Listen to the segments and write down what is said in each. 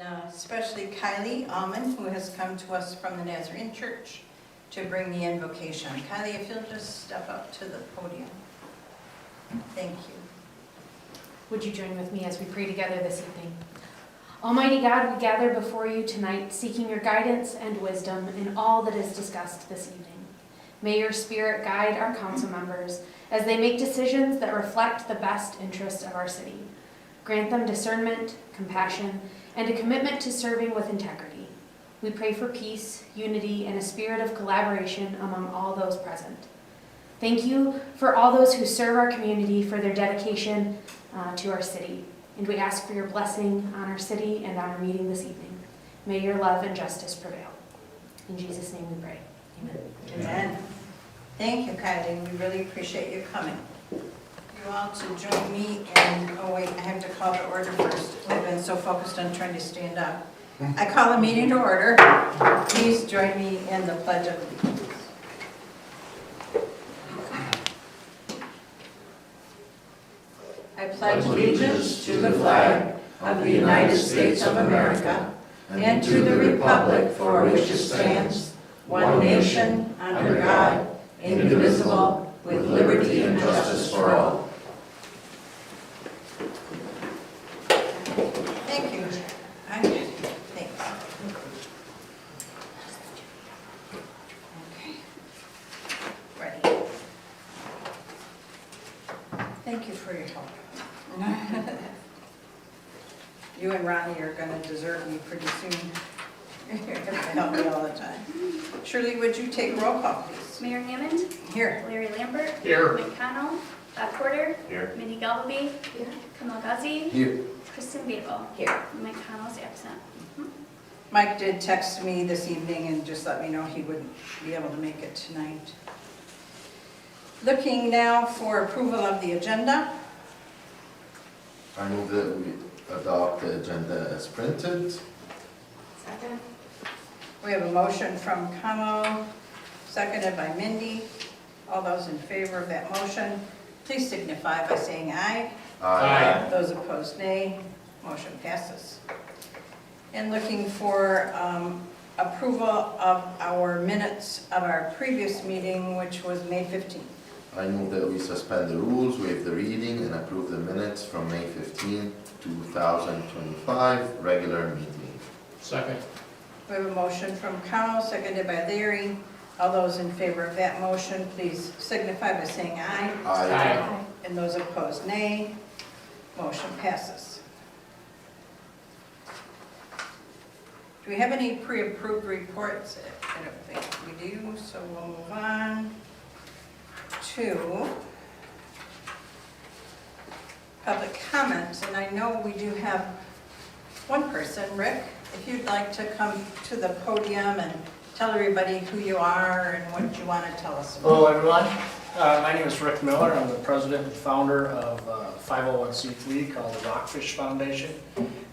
especially Kylie Alman, who has come to us from the Nazarene Church to bring the invocation. Kylie, if you'll just step up to the podium. Thank you. Would you join with me as we pray together this evening? Almighty God, we gather before you tonight, seeking your guidance and wisdom in all that is discussed this evening. May your Spirit guide our council members as they make decisions that reflect the best interests of our city. Grant them discernment, compassion, and a commitment to serving with integrity. We pray for peace, unity, and a spirit of collaboration among all those present. Thank you for all those who serve our community, for their dedication to our city. And we ask for your blessing on our city and on our meeting this evening. May your love and justice prevail. In Jesus' name we pray. Amen. Amen. Thank you, Kylie. We really appreciate you coming. You all to join me in, oh wait, I have to call to order first. I've been so focused on trying to stand up. I call the meeting to order. Please join me in the Pledge of Allegiance. I pledge allegiance to the flag of the United States of America and to the republic for which it stands, one nation, under God, indivisible, with liberty and justice for all. Thank you. Thanks. Okay. Ready. Thank you for your help. You and Ronnie are going to desert me pretty soon. You're going to help me all the time. Shirley, would you take roll call, please? Mayor Hammond. Here. Larry Lambert. Here. Mike Connell. Bob Porter. Here. Minnie Galvaby. Here. Kamal Ghazi. Here. Kristen Babel. Here. Mike Connell's absent. Mike did text me this evening and just let me know he wouldn't be able to make it tonight. Looking now for approval of the agenda. I move that we adopt the agenda as printed. Second. We have a motion from Kamo, seconded by Mindy. All those in favor of that motion, please signify by saying aye. Aye. Those opposed, nay. Motion passes. And looking for approval of our minutes of our previous meeting, which was May 15th. I move that we suspend the rules, waive the reading, and approve the minutes from May 15, 2025, regular meeting. Second. We have a motion from Kyle, seconded by Larry. All those in favor of that motion, please signify by saying aye. Aye. And those opposed, nay. Motion passes. Do we have any pre-approved reports? I don't think we do, so we'll move on to public comments. And I know we do have one person, Rick, if you'd like to come to the podium and tell everybody who you are and what you want to tell us about. Hello, everyone. My name is Rick Miller. I'm the president and founder of a 501c3 called the Rockfish Foundation,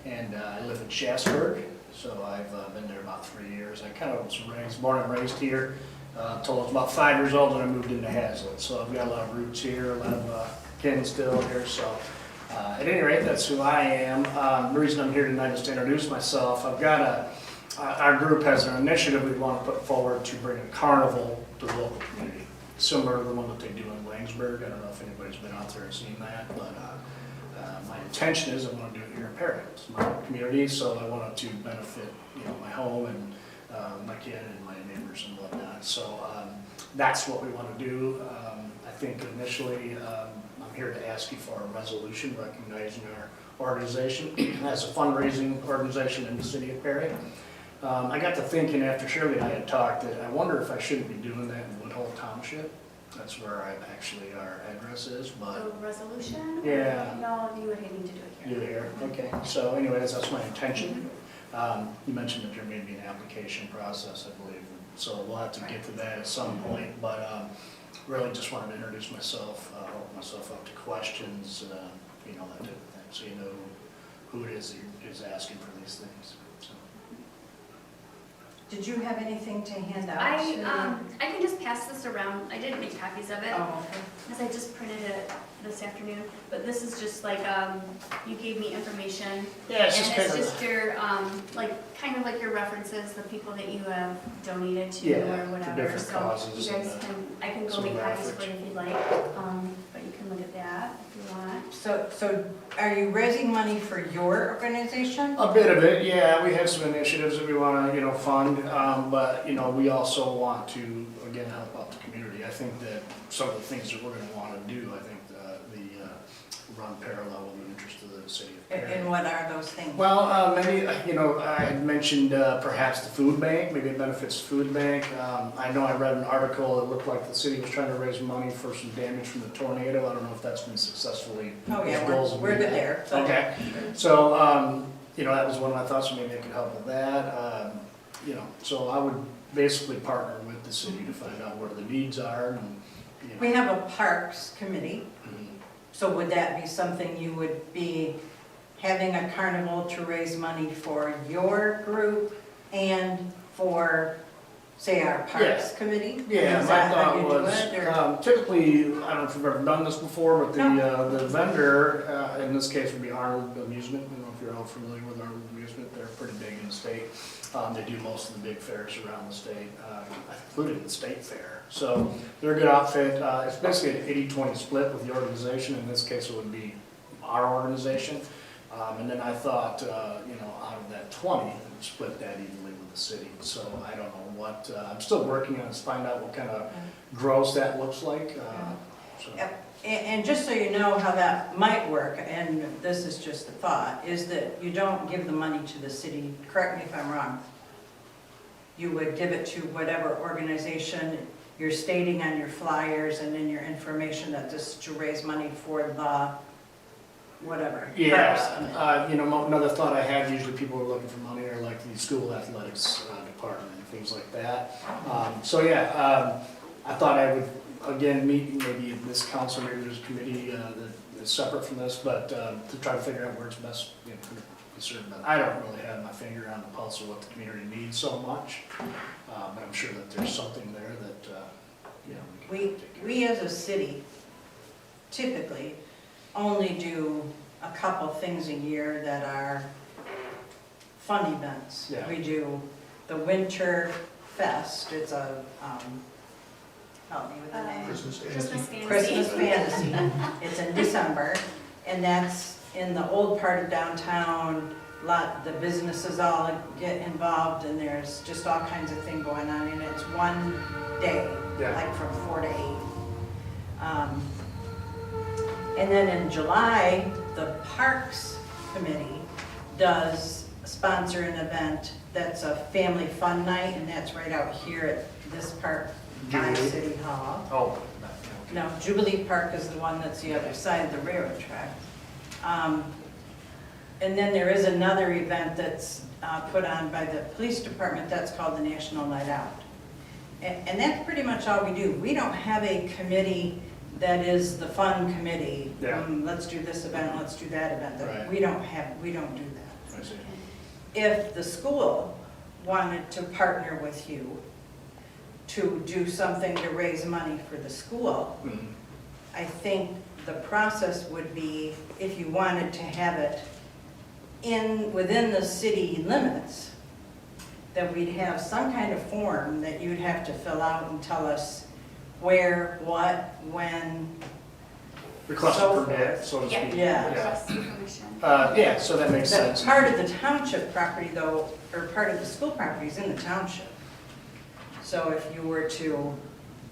and I live in Shasburg, so I've been there about 3 years. I kind of was born and raised here until I was about 5 years old, and I moved into Hazlet. So I've got a lot of roots here, a lot of kin still here. So at any rate, that's who I am. The reason I'm here tonight is to introduce myself. I've got our group has an initiative we want to put forward to bring a carnival to the local community, similar to the one that they do in Langsburg. I don't know if anybody's been out there and seen that, but my intention is I want to do it here in Perry. It's my community, so I want it to benefit, my home and my kid and my neighbors and whatnot. So that's what we want to do. I think initially I'm here to ask you for a resolution recognizing our organization as a fundraising organization in the city of Perry. I got to thinking after Shirley and I had talked that I wonder if I shouldn't be doing that in Woodhull Township. That's where our address is, but. The resolution? Yeah. No, you would need to do it here. You're here, okay. So anyways, that's my intention. You mentioned that there may be an application process, I believe. So we'll have to get to that at some point, but really just wanted to introduce myself, open myself up to questions, that type of thing, so you know who it is that is asking for these things. So. Did you have anything to hand out? I can just pass this around. I didn't make copies of it Oh, okay. because I just printed it this afternoon, but this is just like, you gave me information. Yeah, it's just And kind it's of, just your, kind of like your references, the people that you have donated to Yeah, or for whatever. different So causes you guys and, can, I can go some make copies graphics. for you if you'd like, but you can look at that if you want. So are you raising money for your organization? a bit of it, yeah, we have some initiatives that we want to, fund, but, we also want to, again, help out the community. I think that some of the things that we're going to want to do, I think the run parallel with the interest of the city of Perry. And what are those things? Well, maybe, I had mentioned perhaps the food bank, maybe it benefits the food bank. I know I read an article, it looked like the city was trying to raise money for some damage from the tornado. I don't know if that's been successfully. Oh, yeah, those goals have we're been good met. there. So- Okay, so, that was one of my thoughts, so maybe I could help with that. So I would basically partner with the city to find out where the needs are and, We have a parks committee, Mhm. so would that be something you would be having a carnival to raise money for your group and for, say, our parks committee? Yeah, Is my that how thought you do was, it, or- typically, I don't know if you've ever done this before, but the vendor, in this case would be Arnold Amusement. I don't know if you're all familiar with Arnold Amusement, they're pretty big in the state. They do most of the big fairs around the state, including the state fair. So they're a good outfit. It's basically an 80-20 split with the organization. In this case, it would be our organization. And then I thought, out of that 20, split that evenly with the city. So I don't know what, I'm still working on, to find out what kind of gross that looks like. So. Yep. And just so you know how that might work, and this is just a thought, is that you don't give the money to the city, correct me if I'm wrong. You would give it to whatever organization you're stating on your flyers and in your information that this is to raise money for the whatever. parks committee. Yeah, another thought I had, usually people are looking for money are like the school athletics department and things like that. I thought I would, again, meet maybe in this council, maybe there's a committee that is separate from this, but to try to figure out where it's best, concerned about. I don't really have my finger on the pulse of what the community needs so much, but I'm sure that there's something there that, We as a city typically only do a couple things a year that are fun events. Yeah. We do the Winter Fest, it's a, help me with the name. Christmas fantasy. Christmas Fantasy. It's in December, and that's in the old part of downtown. The businesses all get involved, and there's just all kinds of things going on, and it's one day, Yeah. like from 4 to 8. And then in July, the Parks Committee does sponsor an event that's a family fun night, and that's right out here at this park by Jubilee? City Hall. Oh. No, Jubilee Park is the one that's the other side of the railroad track. And then there is another event that's put on by the police department, that's called the National Night Out. And that's pretty much all we do. We don't have a committee that is the fun committee. Yeah. Let's do this event, let's do that event. Right. We don't do that. I see. If the school wanted to partner with you to do something to raise money for the school, Mhm. I think the process would be, if you wanted to have it within the city limits, that we'd have some kind of form that you'd have to fill out and tell us where, what, when. Request So a permit, forth. so to Yeah. speak. Yeah. Request information. Yeah, so that makes That sense. part of the township property though, or part of the school property is in the township. So if you were to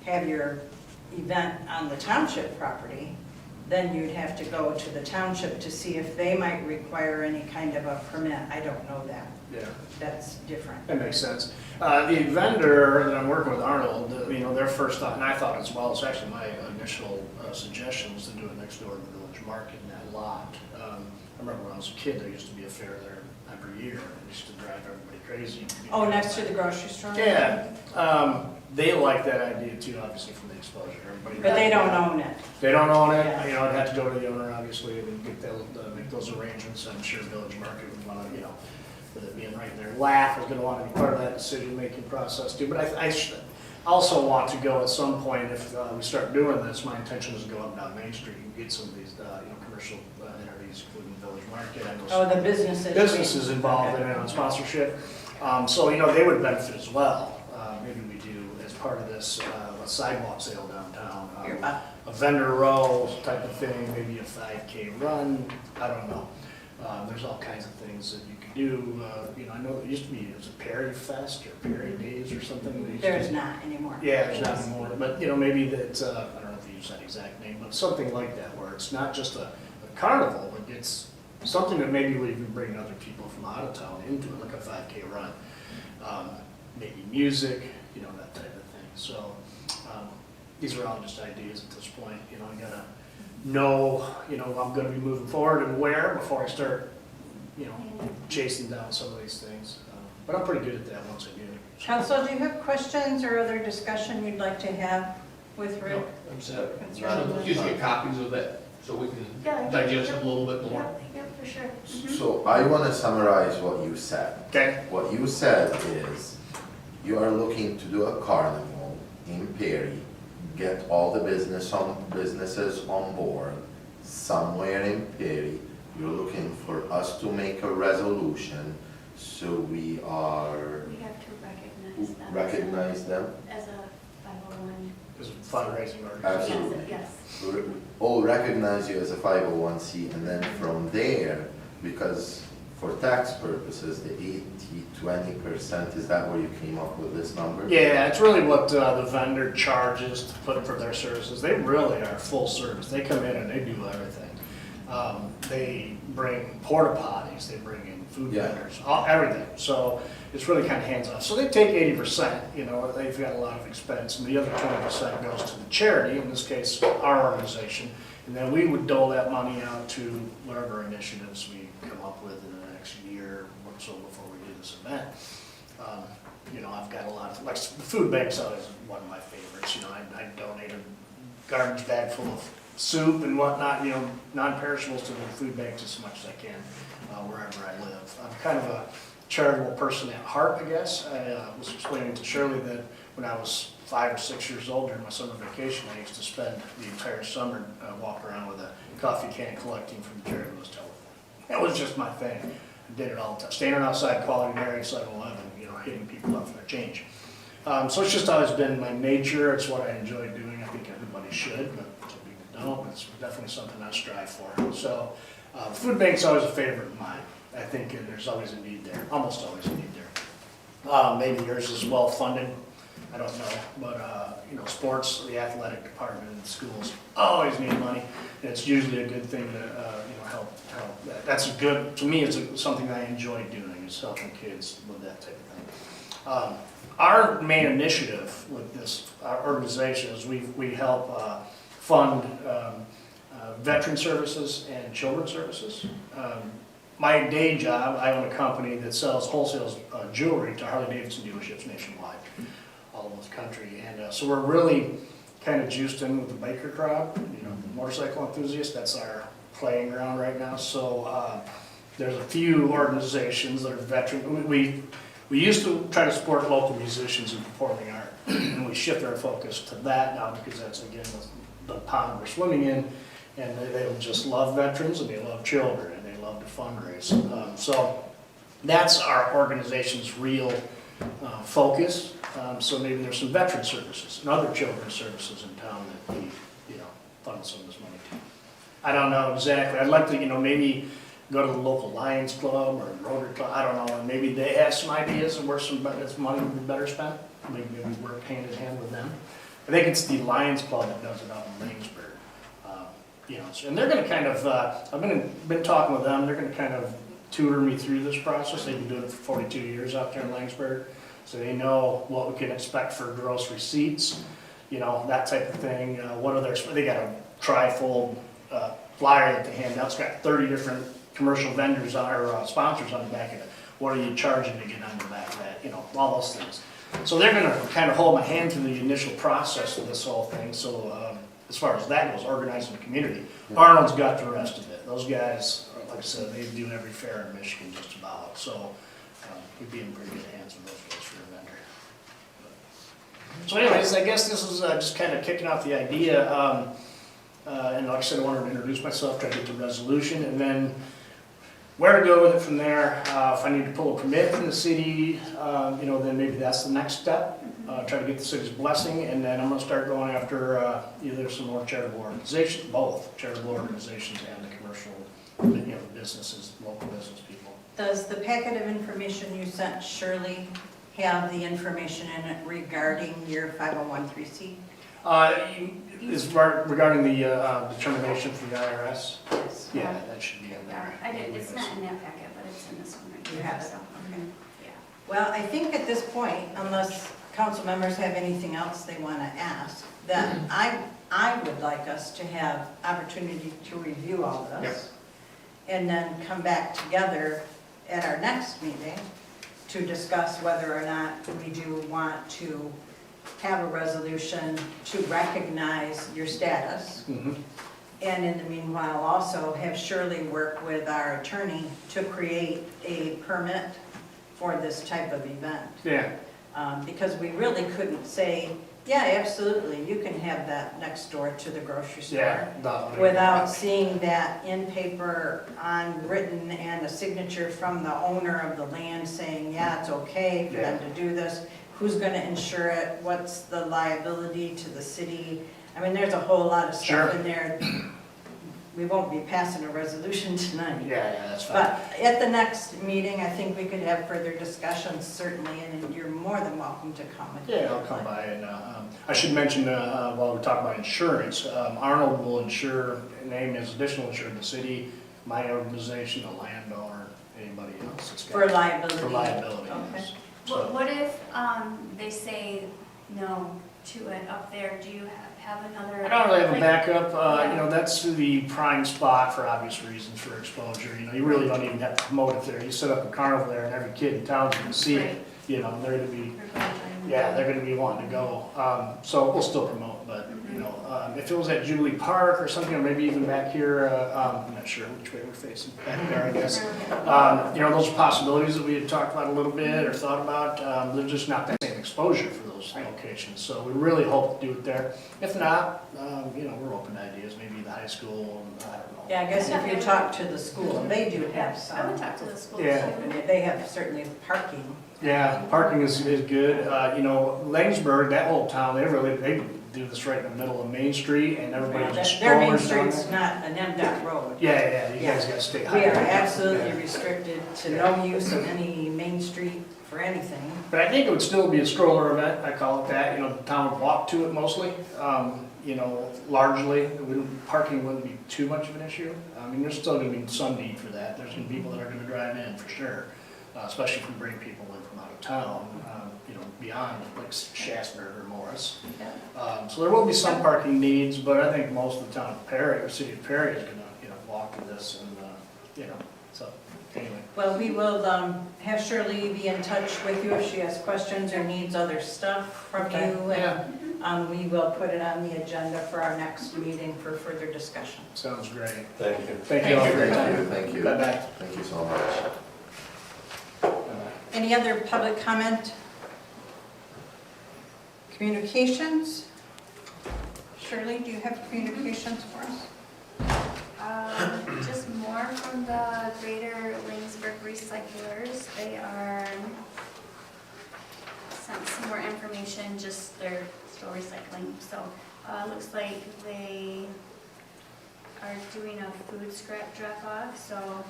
have your event on the township property, then you'd have to go to the township to see if they might require any kind of a permit. I don't know that. Yeah, That's different. that makes sense. The vendor that I'm working with, Arnold, their first thought, and I thought as well, it's actually my initial suggestion was to do it next door to the village market in that lot. I remember when I was a kid, there used to be a fair there every year, and it used to drive everybody crazy. Oh, next to the grocery store? Yeah, they like that idea too, obviously from the exposure. Everybody. But they don't own it. They don't own it, Yeah. I'd have to go to the owner, obviously, and make those arrangements. I'm sure Village Market would want to, with it being right in their lap, is going to want to be part of that decision-making process too. But Also want to go at some point, if we start doing this, my intention is to go up and down Main Street and get some of these, commercial entities, including Village Market. I know some Oh, the businesses. businesses involved in it on sponsorship. So, they would benefit as well. Maybe we do, as part of this, a sidewalk sale downtown. A vendor row type of thing, maybe a 5K run, I don't know. There's all kinds of things that you can do. I know it used to be, it was a Perry Fest or Perry Days or something. They used to- There's not anymore. Yeah, there's not anymore, but, maybe that, I don't know if you use that exact name, but something like that, where it's not just a carnival, but it's something that maybe we even bring other people from out of town into it, like a 5K run. Maybe music, that type of thing. So, these are all just ideas at this point, I gotta know, I'm gonna be moving forward and where before I start, chasing down some of these things. But I'm pretty good at that once I do. Council, do you have questions or other discussion you'd like to have with Rick? I'm set. concerning Just this? get copies of that, so we Yeah, can digest it a little bit more. Yep, for sure. So I want to summarize what you said. Okay? What you said is, you are looking to do a carnival in Perry, get all the businesses on board somewhere in Perry. You're looking for us to make a resolution, so we are, We have to recognize them. recognize them. As a 501. As a fundraising organization. Absolutely. Yes. All recognize you as a 501c, and then from there, because for tax purposes, the 80-20%, is that where you came up with this number? Yeah, it's really what the vendor charges to put for their services. They really are full service. They come in and they do everything. They bring porta potties, they bring in food Yeah. vendors, everything. So it's really kind of hands off. So they take 80%, they've got a lot of expense, and the other 20% goes to the charity, in this case, our organization. And then we would dole that money out to whatever initiatives we come up with in the next year or so before we do this event. I've got a lot of, like, the food bank's always one of my favorites. I donate a garbage bag full of soup and whatnot, non-perishables to the food bank as much as I can, wherever I live. I'm kind of a charitable person at heart, I guess. I was explaining to Shirley that when I was 5 or 6 years old during my summer vacation, I used to spend the entire summer walking around with a coffee can collecting from the Jerry Lewis telephone. That was just my thing. I did it all the time. Standing outside Quality Mary 7-Eleven, hitting people up for their change. So it's just always been my nature. It's what I enjoy doing. I think everybody should, but some people don't. It's definitely something I strive for. So food bank's always a favorite of mine. I think there's always a need there, almost always a need there. Maybe yours is well funded. I don't know, but sports, the athletic department in the schools always need money. And it's usually a good thing to help. That's to me, it's something I enjoy doing, is helping kids with that type of thing. Our main initiative with this organization is we help fund veteran services and children's services. My day job, I own a company that sells wholesale jewelry to Harley-Davidson dealerships nationwide, all over the country. And so we're really kind of juiced in with the biker crowd, the motorcycle enthusiasts. That's our playing ground right now. So there's a few organizations that are veteran. We used to try to support local musicians and performing art, and we shift our focus to that now because that's, again, the pond we're swimming in. And they just love veterans, and they love children, and they love to fundraise. So that's our organization's real focus. So maybe there's some veteran services and other children's services in town that we, fund some of this money to. I don't know exactly. I'd like to, maybe go to the local Lions Club or Rotary Club. I don't know, and maybe they have some ideas of where this money would be better spent. Maybe we work hand in hand with them. I think it's the Lions Club that does it out in Langsburg. And they're going to kind of, I've been talking with them, they're going to kind of tutor me through this process. They've been doing it for 42 years out there in Langsburg, so they know what we can expect for gross receipts, that type of thing. They got a trifold flyer that they hand out. It's got 30 different commercial vendors or sponsors on the back of it. What are you charging to get on the back of that? All those things. So they're going to kind of hold my hand through the initial process of this whole thing. So as far as that goes, organizing the community, Arnold's got the rest of it. Those guys, like I said, they do every fair in Michigan just about. So we'd be in pretty good hands with those guys for a vendor. So anyways, I guess this is just kind of kicking off the idea. And like I said, I wanted to introduce myself, try to get the resolution, and then where to go with it from there. If I need to pull a permit from the city, then maybe that's the next step. Try to get the city's blessing, and then I'm gonna start going after either some more charitable organizations, both charitable organizations and the commercial, businesses, local business people. Does the packet of information you sent Shirley have the information in it regarding your 501(c)(3)? Is regarding the determination from the IRS? Yes. Yeah, that should be in Yeah, there. I did, it's not in that packet, but it's in this one right here. You have it, so, okay. Yeah. Well, I think at this point, unless council members have anything else they want to ask, that I would like us to have opportunity to review all this. And then come back together at our next meeting to discuss whether or not we do want to have a resolution to recognize your status. Mhm. And in the meanwhile, also have Shirley work with our attorney to create a permit for this type of event. Yeah, Because we really couldn't say, yeah, absolutely, you can have that next door to the grocery store. yeah. no, Without seeing that in paper, on written, and a signature from the owner of the land saying, yeah, it's okay for them to do this. Who's gonna insure it? What's the liability to the city? I mean, there's a whole lot of Sure. stuff in there. We won't be passing a resolution tonight. Yeah, that's fine. But at the next meeting, I think we could have further discussions, certainly, and you're more than welcome to come. Yeah, I'll come by and, I should mention, while we talk about insurance, Arnold will insure, name as additional insurer the city, my organization, the landowner, anybody else that's got. For liability. For liability, Okay. yes. What, So, what if, they say no to it up there? Do you have another? I don't really have a like- backup, Yeah. that's the prime spot for obvious reasons for exposure, you really don't even have to promote it there. You set up a carnival there and every kid in town's gonna see it, Right. they're gonna be, Or going to- they're gonna be wanting to go. So we'll still promote, but, if it was at Jubilee Park or something, or maybe even back here, I'm not sure which way we're facing, back there, I guess. Those are possibilities that we had talked about a little bit or thought about, they're just not that same exposure for those locations. So we really hope to do it there. If not, we're open to ideas, maybe the high school, I don't know. Yeah, I guess if you talk to the school, they do have I would some. talk to the schools. Yeah. too. They have certainly parking. Yeah, parking is good. Langsburg, that whole town, they do this right in the middle of Main Street and everybody just Their main strollers down street's there. not an MDOT road. Yeah, you guys gotta stay high. We are absolutely restricted to no use of any main street for anything. But I think it would still be a stroller event, I call it that, the town would walk to it mostly, largely. Parking wouldn't be too much of an issue. I mean, there's still gonna be some need for that, there's gonna be people that are gonna drive in for sure, especially if we bring people in from out of town, beyond like Shasberg or Morris. So there will be some parking needs, but I think most of the town of Perry, or city of Perry is gonna, walk to this and, so, anyway. Well, we will have Shirley be in touch with you if she has questions or needs other stuff from Okay, you. yeah. And we will put it on the agenda for our next meeting for further discussion. Sounds great. Thank you. Thank you all for your time. Thank you. Bye-bye. Thank you so much. Any other public comment? Communications? Shirley, do you have communications for us? Just more from the Greater Lanesburg Recyclers. They are sent some more information, just they're still recycling. So, looks like they are doing a food scrap drop-off, so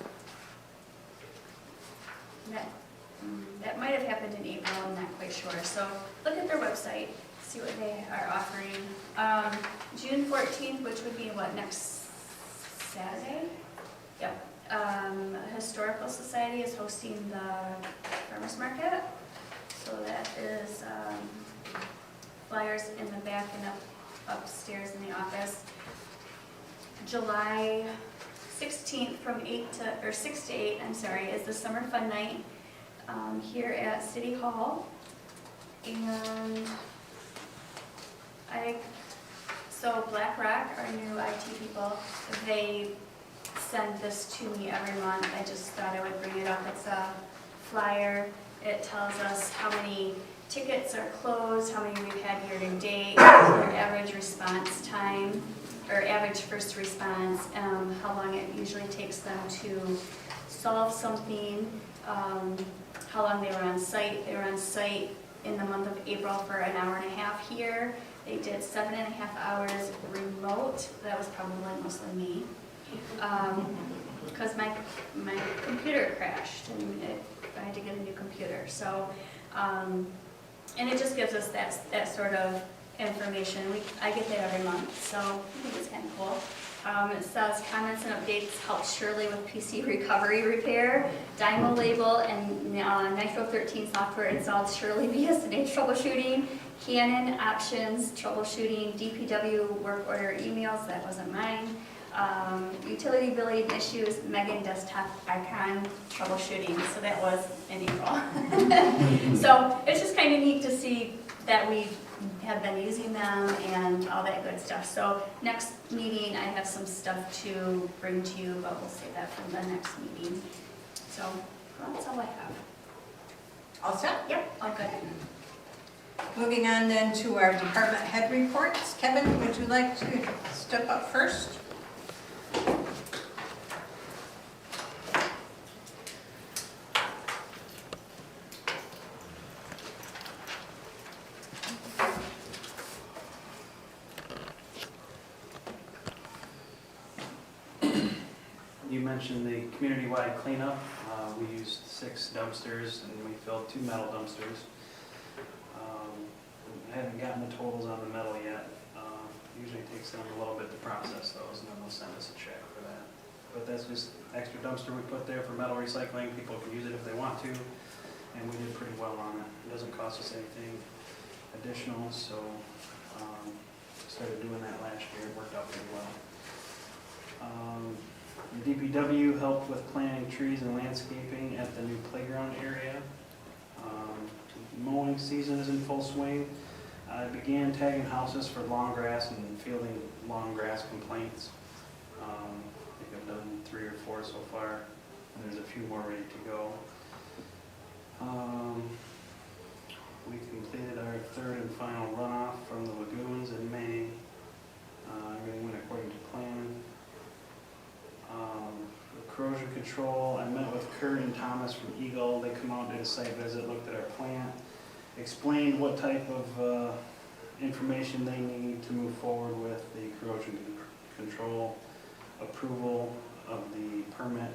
that might have happened in April, I'm not quite sure. So look at their website, see what they are offering. June 14th, which would be next Saturday? Yep. Historical Society is hosting the farmers market. So that is flyers in the back and upstairs in the office. July 16th from 6 to 8, is the Summer Fun Night here at City Hall. And so Black Rock, our new IT people, they send this to me every month. I just thought I would bring it up. It's a flyer. It tells us how many tickets are closed, how many we've had year to date, our average response time, or average first response, how long it usually takes them to solve something, how long they were on site. They were on site in the month of April for an hour and a half here. They did 7.5 hours remote. That was probably mostly me. Because my computer crashed and I had to get a new computer. So, and it just gives us that sort of information. I get that every month, so I think it's kind of cool. It says comments and updates helped Shirley with PC recovery repair. Dymo label and Nitro 13 software installed Shirley BSNA troubleshooting. Canon options troubleshooting. DPW work order emails, that wasn't mine. Utility billing issues, Megan desktop icon troubleshooting, so that was in April. So it's just kind of neat to see that we have been using them and all that good stuff. So next meeting, I have some stuff to bring to you, but we'll save that for the next meeting. So that's all I have. All set? Yep, all good. Moving on then to our department head reports. Kevin, would you like to step up first? You mentioned the community-wide cleanup. We used 6 dumpsters and we filled 2 metal dumpsters. I haven't gotten the totals on the metal yet. Usually it takes them a little bit to process those and then they'll send us a check for that. But that's just extra dumpster we put there for metal recycling. People can use it if they want to. And we did pretty well on it. It doesn't cost us anything additional, so started doing that last year. It worked out pretty well. The DPW helped with planting trees and landscaping at the new playground area. Mowing season is in full swing. I began tagging houses for lawn grass and fielding lawn grass complaints. I think I've done 3 or 4 so far, and there's a few more ready to go. We completed our 3rd and final runoff from the lagoons in May. Everything went according to plan. Corrosion control, I met with Kurt and Thomas from Eagle. They come out, did a site visit, looked at our plant, explained what type of information they need to move forward with the corrosion control approval of the permit.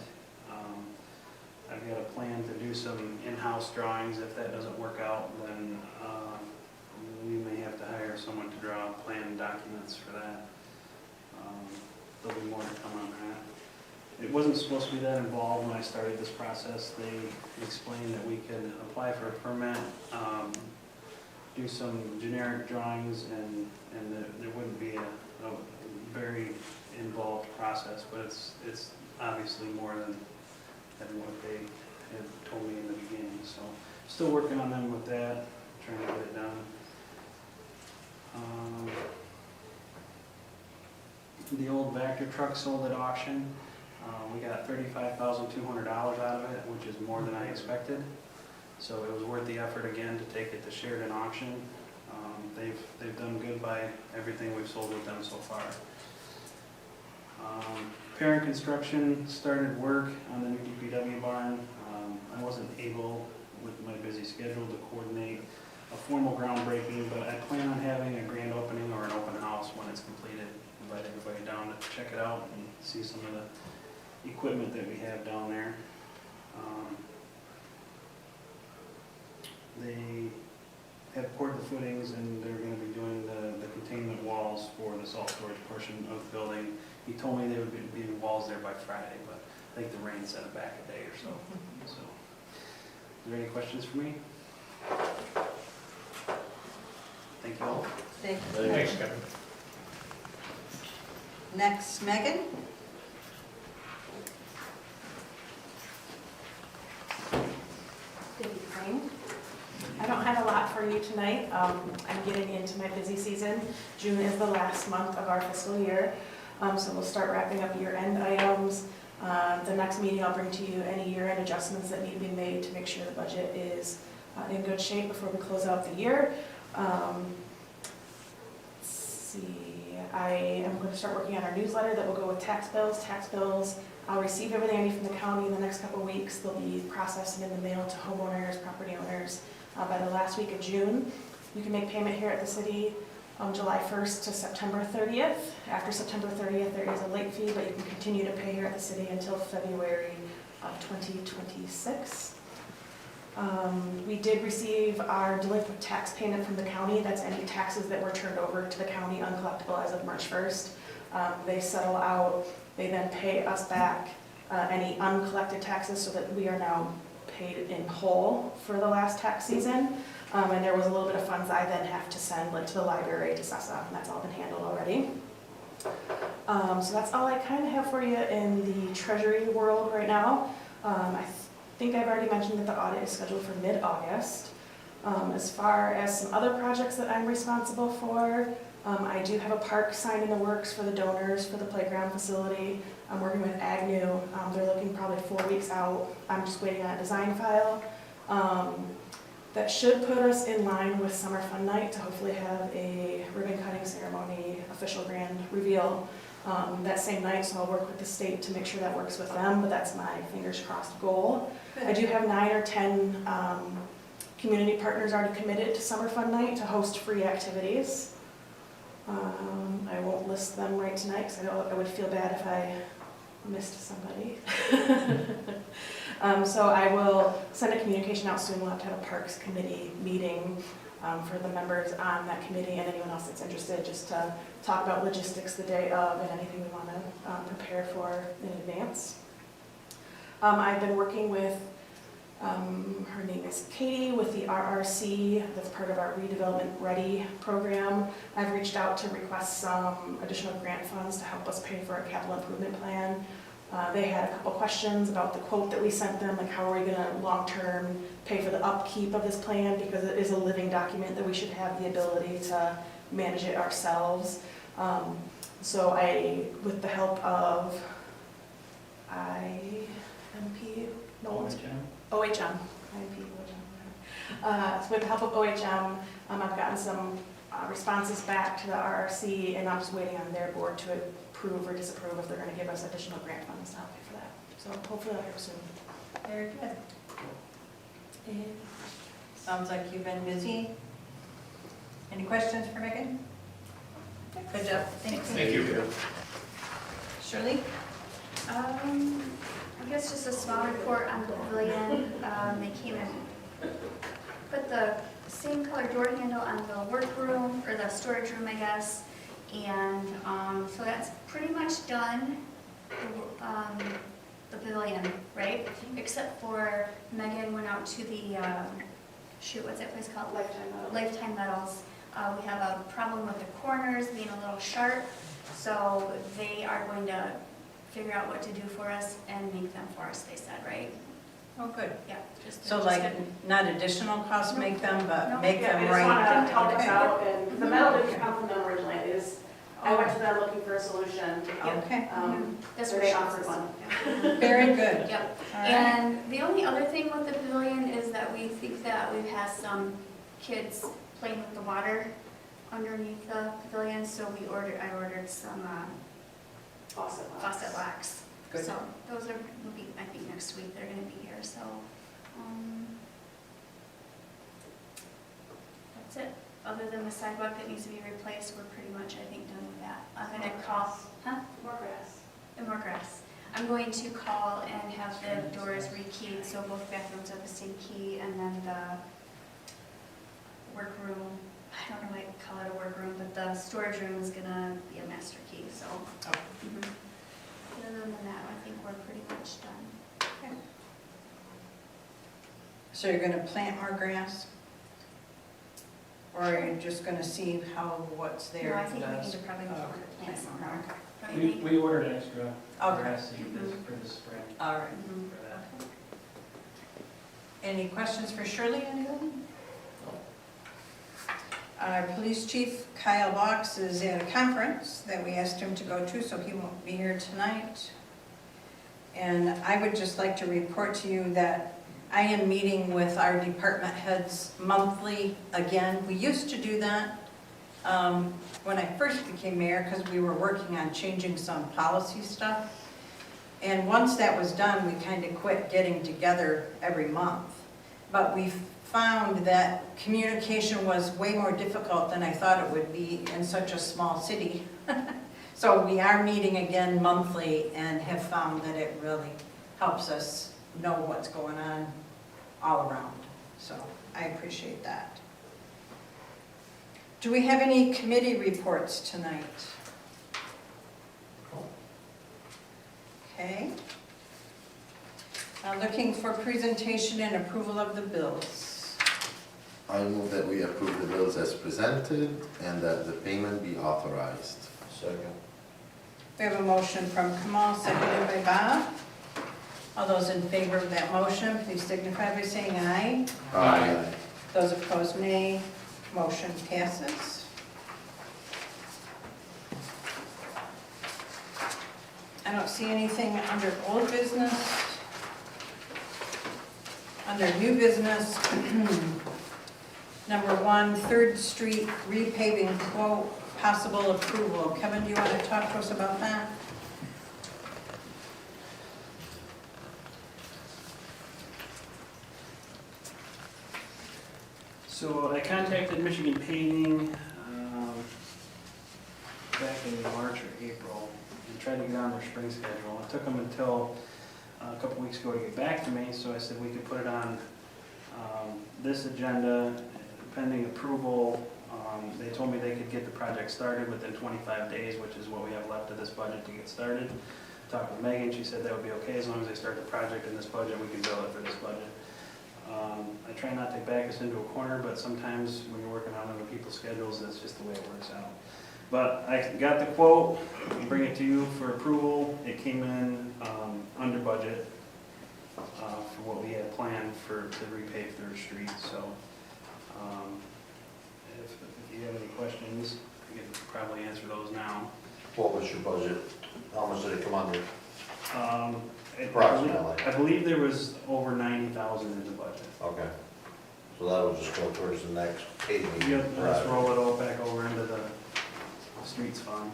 I've got a plan to do some in-house drawings. If that doesn't work out, then we may have to hire someone to draw plan documents for that. There'll be more to come on that. It wasn't supposed to be that involved when I started this process. They explained that we could apply for a permit, do some generic drawings, and there wouldn't be a very involved process, but it's obviously more than what they had told me in the beginning. So still working on them with that, trying to get it done. The old Vector truck sold at auction. We got $35,200 out of it, which is more than I expected. So it was worth the effort again to take it to Sheridan auction. They've done good by everything we've sold with them so far. Parent Construction started work on the new DPW barn. I wasn't able, with my busy schedule, to coordinate a formal groundbreaking, but I plan on having a grand opening or an open house when it's completed. Invite everybody down to check it out and see some of the equipment that we have down there. They have poured the footings and they're going to be doing the containment walls for the salt storage portion of the building. He told me there would be walls there by Friday, but I think the rain set it back a day or so. So, are there any questions for me? Thank you all. Thank you. Thanks, Kevin. Next, Megan. Good evening. I don't have a lot for you tonight. I'm getting into my busy season. June is the last month of our fiscal year, so we'll start wrapping up year-end items. The next meeting I'll bring to you any year-end adjustments that need to be made to make sure the budget is in good shape before we close out the year. Let's see, I am going to start working on our newsletter that will go with tax bills. Tax bills, I'll receive everything I need from the county in the next couple of weeks. They'll be processed and in the mail to homeowners, property owners by the last week of June. You can make payment here at the city July 1st to September 30th. After September 30th, there is a late fee, but you can continue to pay here at the city until February of 2026. We did receive our delinquent tax payment from the county. That's any taxes that were turned over to the county uncollectible as of March 1st. They settle out, they then pay us back any uncollected taxes so that we are now paid in whole for the last tax season. And there was a little bit of funds I then have to send like to the library, to SESA, and that's all been handled already. So that's all I kind of have for you in the treasury world right now. I think I've already mentioned that the audit is scheduled for mid-August. As far as some other projects that I'm responsible for, I do have a park sign in the works for the donors for the playground facility. I'm working with Agnew. They're looking probably 4 weeks out. I'm just waiting on a design file. That should put us in line with Summer Fun Night to hopefully have a ribbon cutting ceremony, official grand reveal that same night. So I'll work with the state to make sure that works with them, but that's my fingers crossed goal. I do have 9 or 10 community partners already committed to Summer Fun Night to host free activities. I won't list them right tonight because I would feel bad if I missed somebody. So I will send a communication out soon. We'll have to have a Parks Committee meeting for the members on that committee and anyone else that's interested, just to talk about logistics the day of and anything we want to prepare for in advance. I've been working with, her name is Katie, with the RRC, that's part of our Redevelopment Ready program. I've reached out to request some additional grant funds to help us pay for a capital improvement plan. They had a couple questions about the quote that we sent them, like how are we going to long-term pay for the upkeep of this plan, because it is a living document that we should have the ability to manage it ourselves. So with the help of IMP, Knowles? OHM. So with the help of OHM, I've gotten some responses back to the RRC, and I'm just waiting on their board to approve or disapprove if they're going to give us additional grant funds to help pay for that. So hopefully I'll hear soon. Very good. Sounds like you've been busy. Any questions for Megan? Good job. Thanks. Thank you. Shirley? I guess just a small report on the pavilion. They came and put the same color door handle on the workroom, or the storage room, I guess. And so that's pretty much done, the pavilion, right? Except for Megan went out to the, what's that place called? Lifetime Metals. We have a problem with the corners being a little sharp, so they are going to figure out what to do for us and make them for us, they said, right? Oh, good. Yeah. So like, not additional costs make them, but No. make them I right? just want to help us Okay. out, and the metal didn't come from them originally. I went to them looking for a solution. Okay, That's So what they she offered says. one. very good. Yep. All right. And the only other thing with the pavilion is that we think that we've had some kids playing with the water underneath the pavilion, so I ordered some faucet locks. Good. So those will be, I think next week they're gonna be here, so, that's it. Other than the sidewalk that needs to be replaced, we're pretty much, I think, done with that. I'm gonna call, More grass. and more grass. I'm going to call and have the doors rekeyed, so both bathrooms have the same key, and then the workroom, I don't know why I call it a workroom, but the storage room is gonna be a master key, so. Mhm. Other than that, I think we're pretty much done. So you're gonna plant more grass? Or you're just gonna see what's there? No, I think we does? need to probably Oh, plant some more. okay. Don't you think? We ordered extra Okay. grass seed for this spring All right. Mhm. for that. Okay. Any questions for Shirley, anyone? Our police chief, Kyle Box, is at a conference that we asked him to go to, so he won't be here tonight. And I would just like to report to you that I am meeting with our department heads monthly again. We used to do that when I first became mayor because we were working on changing some policy stuff. And once that was done, we kind of quit getting together every month. But we found that communication was way more difficult than I thought it would be in such a small city. So we are meeting again monthly and have found that it really helps us know what's going on all around. So I appreciate that. Do we have any committee reports tonight? Okay. Looking for presentation and approval of the bills. I move that we approve the bills as presented and that the payment be authorized. Second. We have a motion from Kamal, seconded by Bob. All those in favor of that motion, please signify by saying aye. Aye. Those opposed, nay. Motion passes. I don't see anything under old business. Under new business, number 1, 3rd Street repaving quote, possible approval. Kevin, do you want to talk to us about that? So I contacted Michigan Paving back in March or April and tried to get on their spring schedule. It took them until a couple weeks ago to get back to me, so I said we could put it on this agenda pending approval. They told me they could get the project started within 25 days, which is what we have left of this budget to get started. Talked with Megan, she said that would be okay as long as they start the project in this budget, we can bill it for this budget. I try not to back us into a corner, but sometimes when you're working on other people's schedules, that's just the way it works out. But I got the quote, I'll bring it to you for approval. It came in under budget for what we had planned to repave 3rd Street. So if you have any questions, I can probably answer those now. What was your budget? How much did it come under? Approximately. I believe there was over 90,000 in the budget. Okay. So that will just go towards the next paving. Yep, let's roll it all back over into the streets fund.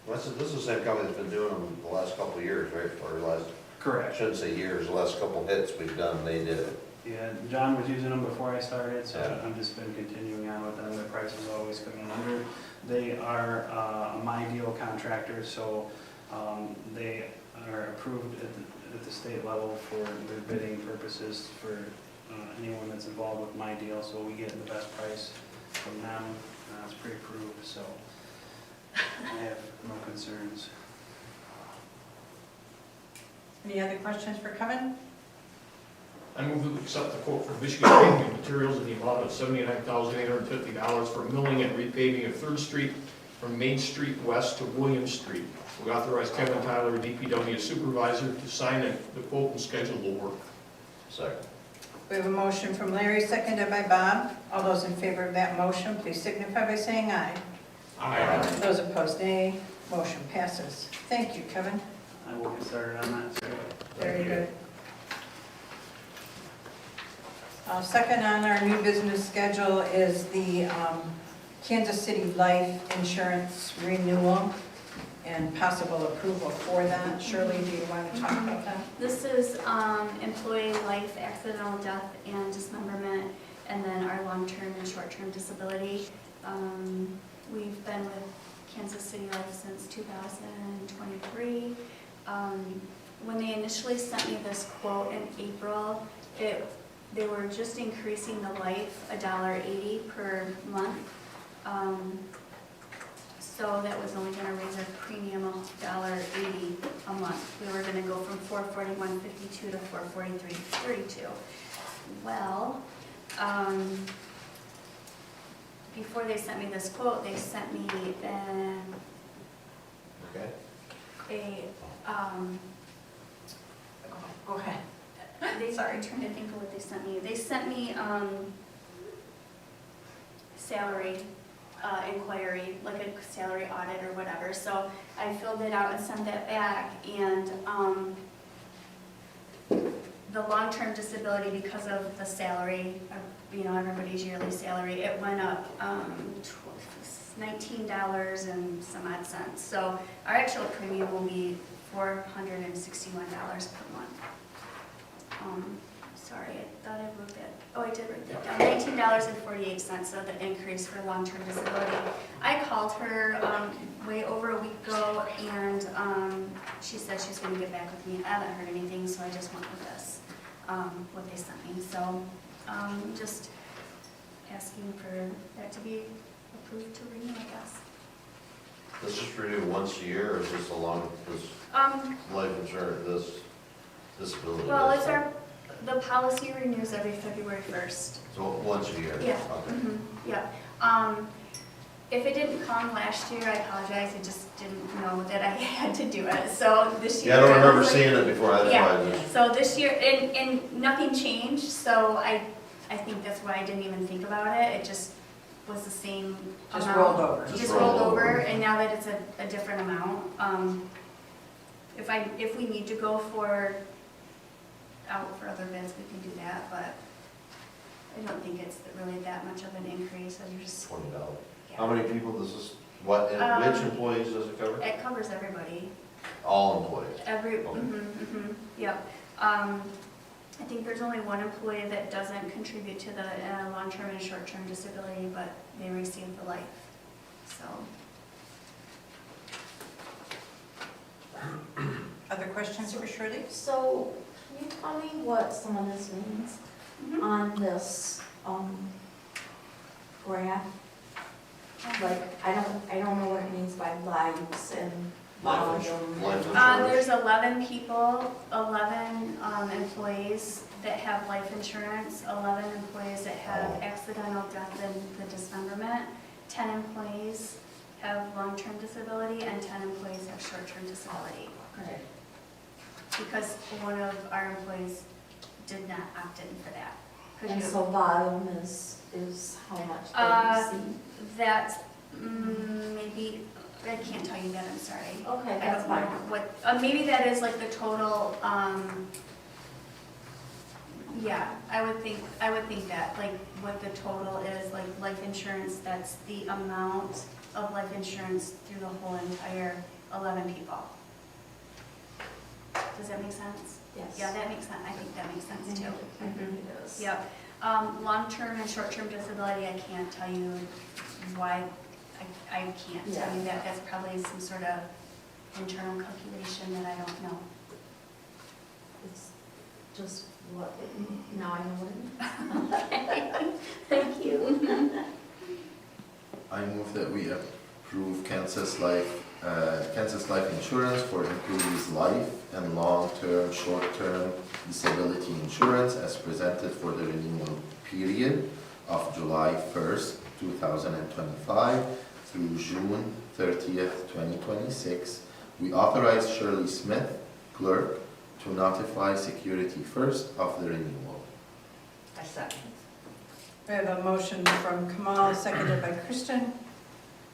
This is the same company that's been doing them the last couple of years, right? Or last, I Correct. shouldn't say years, the last couple of hits we've done, they did it. Yeah, John was using them before I started, so Yeah. I've just been continuing on with them. Their prices always come in under. They are a My Deal contractor, so they are approved at the state level for their bidding purposes for anyone that's involved with My Deal, so we get the best price from them. It's pre-approved, so I have no concerns. Any other questions for Kevin? I move to accept the quote from Michigan Paving Materials in the amount of $79,850 for milling and repaving of 3rd Street from Main Street West to William Street. We authorize Kevin Tyler, DPW supervisor, to sign the quote and schedule the work. Second. We have a motion from Larry, seconded by Bob. All those in favor of that motion, please signify by saying aye. Aye. Those opposed, nay. Motion passes. Thank you, Kevin. I will get started on that. So. Very good. Second on our new business schedule is the Kansas City Life Insurance renewal and possible approval for that. Shirley, do you want to talk about that? This is employee life, accidental death, and dismemberment, and then our long-term and short-term disability. We've been with Kansas City Life since 2023. When they initially sent me this quote in April, they were just increasing the life $1.80 per month. So that was only going to raise our premium $1.80 a month. We were going to go from $441.52 to $443.32. Well, before they sent me this quote, they sent me Okay. Go ahead. Sorry, trying to think of what they sent me. They sent me salary inquiry, like a salary audit or whatever. So I filled it out and sent that back, and the long-term disability, because of the salary, everybody's yearly salary, it went up $19 and some odd cents. So our actual premium will be $461 per month. Sorry, I thought I wrote that. Oh, I did write that down. $19.48 of the increase for long-term disability. I called her way over a week ago, and she said she's going to get back with me. I haven't heard anything, so I just went with this, what they sent me. So just asking for that to be approved to renew, I guess. This is renewed once a year, or is this along, this life insurance, this disability? Well, the policy renews every February 1st. So once a year? Yeah. Okay. Yeah. If it didn't come last year, I apologize, I just didn't know that I had to do it, so this year. Yeah, I don't remember was like- seeing it before, that's why I just. So this year, and nothing changed, so I think that's why I didn't even think about it, it just was the same amount. Just rolled over. Just rolled over, and now that it's a different amount, if we need to go out for other bids, we can do that, but I don't think it's really that much of an increase, I'm just, $20. yeah. How many people does this, what, which employees does it cover? It covers everybody, All employees? yep. I think there's only one employee that doesn't contribute to the long-term and short-term disability, but they receive the life, so. Other questions for Shirley? So, can you tell me what some of this means on this, graph? Like, I don't know what it means by lives and Life volume. life insurance? There's 11 people, 11 employees that have life insurance, 11 employees that have accidental death and the dismemberment, 10 employees have long-term disability, and 10 employees have short-term disability. Okay. Because one of our employees did not opt in for that. Could And you- so volume is how much they receive? That's maybe, I can't tell you that, I'm sorry. Okay, I that's don't know fine. what, maybe that is like the total, yeah, I would think that, like, what the total is, like, life insurance, that's the amount of life insurance through the whole entire 11 people. Does that make sense? Yes. Yeah, that makes sense, I think that makes sense too. I think it is. Yep. Long-term and short-term disability, I can't tell you why, I can't tell you that. That's probably some sort of internal calculation that I don't know. It's just what, now I know what it means. Thank you. I move that we approve Kansas Life Insurance for employees' life and long-term, short-term disability insurance as presented for the renewal period of July 1st, 2025 through June 30th, 2026. We authorize Shirley Smith, clerk, to notify Security First of the renewal. I second. We have a motion from Kamal, seconded by Kristen.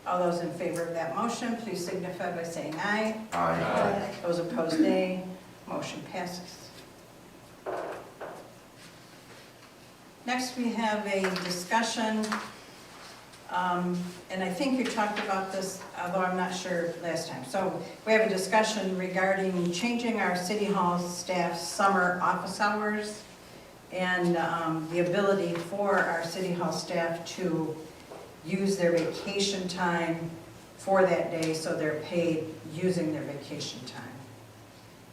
All those in favor of that motion, please signify by saying aye. Aye. Those opposed, nay. Motion passes. Next, we have a discussion, and I think you talked about this, although I'm not sure last time. So we have a discussion regarding changing our City Hall staff's summer office hours and the ability for our City Hall staff to use their vacation time for that day, so they're paid using their vacation time.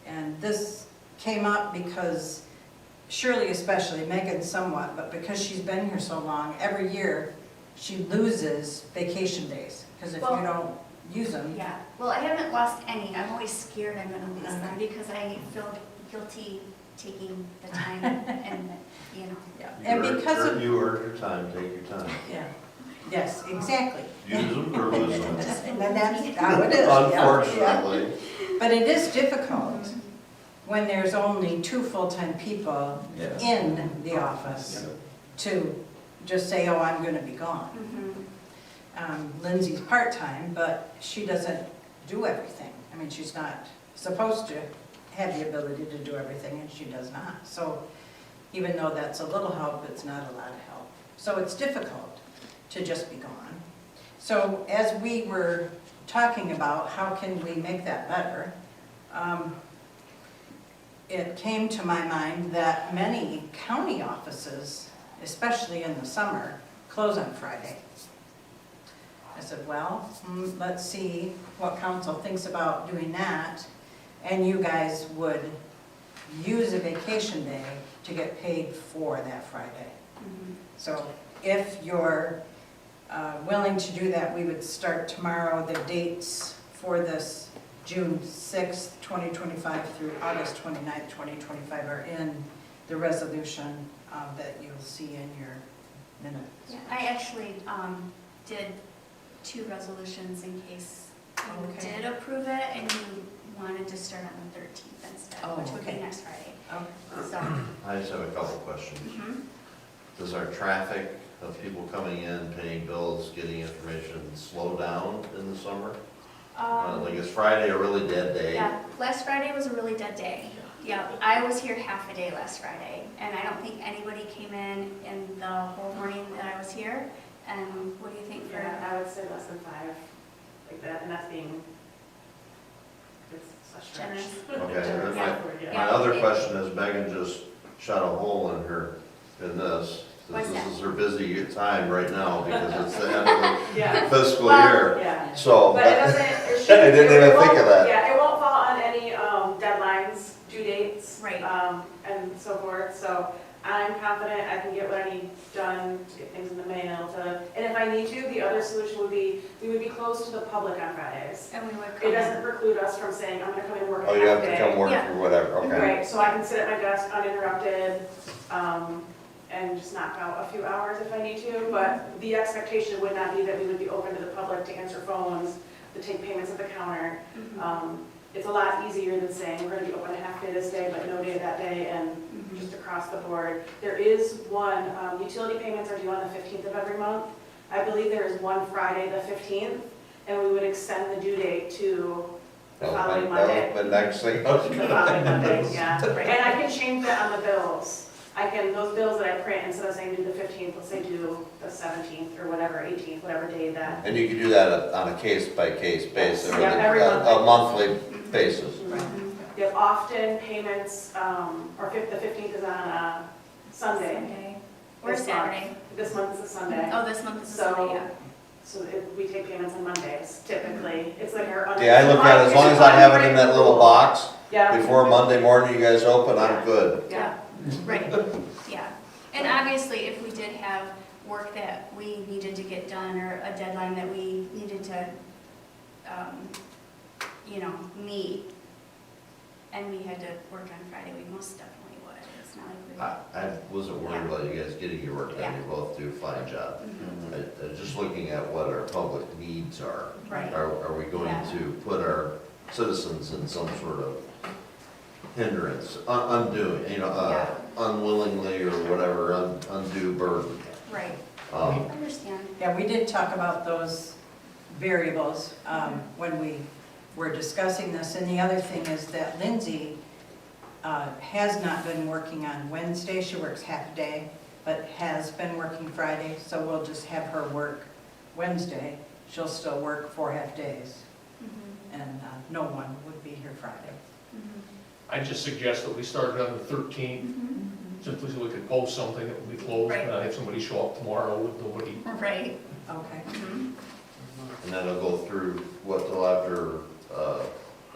And this came up because Shirley especially, Megan somewhat, but because she's been here so long, every year she loses vacation days, because if you Well- don't use them. Yeah, well, I haven't lost any. I'm always scared I'm gonna lose them because I feel guilty taking the time and, you know. Yeah. And because of, You earned your time, take your time. yeah, yes, exactly. Use them or lose them. And that's how it is. yeah, yeah. Unfortunately. But it is difficult when there's only 2 full-time people Yeah. in the office to just say, oh, I'm gonna be gone. Lindsay's part-time, but she doesn't do everything. I mean, she's not supposed to have the ability to do everything, and she does not. So even though that's a little help, it's not a lot of help. So it's difficult to just be gone. So as we were talking about how can we make that better, it came to my mind that many county offices, especially in the summer, close on Friday. I said, well, let's see what council thinks about doing that, and you guys would use a vacation day to get paid for that Friday. So if you're willing to do that, we would start tomorrow. The dates for this June 6th, 2025 through August 29th, 2025 are in the resolution that you'll see in your minutes. Yeah, I actually did 2 resolutions in case you Okay. did approve it and you wanted to start on the 13th instead, Oh, which would be okay. next Friday. Okay. So, I just have a couple questions. mhm. Does our traffic of people coming in, paying bills, getting information slow down in the summer? Like, is Friday a really dead day? Yeah, last Friday was a really dead day. Yeah, I was here half a day last Friday, and I don't think anybody came in the whole morning that I was here. And what do you think for? Yeah, I would say less than 5, like that, and that's being, it's a stretch. Generous. Okay, and then Yeah. my other question is Megan just shot a hole in this. What's This that? is her busy time right now because it's the end of Yeah. the fiscal Well, year. Yeah. So, But it doesn't, it shouldn't. I didn't it even won't- think of that. Yeah, it won't fall on any deadlines, due dates. Right. And so forth, so I'm confident I can get what I need done, to get things in the mail to, and if I need to, the other solution would be, we would be closed to the public on Fridays. And we would It come doesn't in. preclude us from saying, I'm gonna come and work a oh, you have half to day. come work Yeah. or whatever, okay. Right, so I can sit at my desk uninterrupted, and just knock out a few hours if I need to, but the expectation would not be that we would be open to the public to answer phones, to take payments at the counter. Mhm. It's a lot easier than saying, we're gonna be open a half day this day, but no day that day, and Mhm. just across the board. There is one, utility payments are due on the 15th of every month. I believe there is one Friday, the 15th, and we would extend the due date to the following Monday. The next thing I was The gonna following Monday, yeah. Right. And I can change that on the bills. I can, those bills that I print, instead of saying do the 15th, let's say do the 17th or whatever, 18th, whatever day that. And you can do that on a case-by-case basis, or Yeah, every month. a monthly basis. Mhm. You have often payments, or the 15th is on a Sunday. Sunday. Or This month. Saturday. This month is a Sunday. Oh, this month is So- Sunday, yeah. So we take payments on Mondays typically. It's like our. Yeah, I look at it, as long as I have it in that little box, Yeah. before Monday morning you guys open, I'm good. Yeah. Right, yeah. And obviously, if we did have work that we needed to get done or a deadline that we needed to, meet, and we had to work on Friday, we most definitely would. It's not like I wasn't worried about you guys getting your work done, you both do a fine job. we. Mhm. Just looking at what our public needs are. Right. Are we going Yeah. to put our citizens in some sort of hindrance, undoing, Yeah. unwillingly or whatever, undue burden? Right, Um, I understand. Yeah, we did talk about those variables when we were discussing this. And the other thing is that Lindsay has not been working on Wednesday. She works half a day, but has been working Friday. So we'll just have her work Wednesday. She'll still work 4 half days, Mhm. and no one would be here Friday. Mhm. I just suggest that we started on the 13th, Mhm. simply so we could post something that would be closed, Right. and not have somebody show up tomorrow with nobody. Right. Okay. Mhm. And then it'll go through, what, till after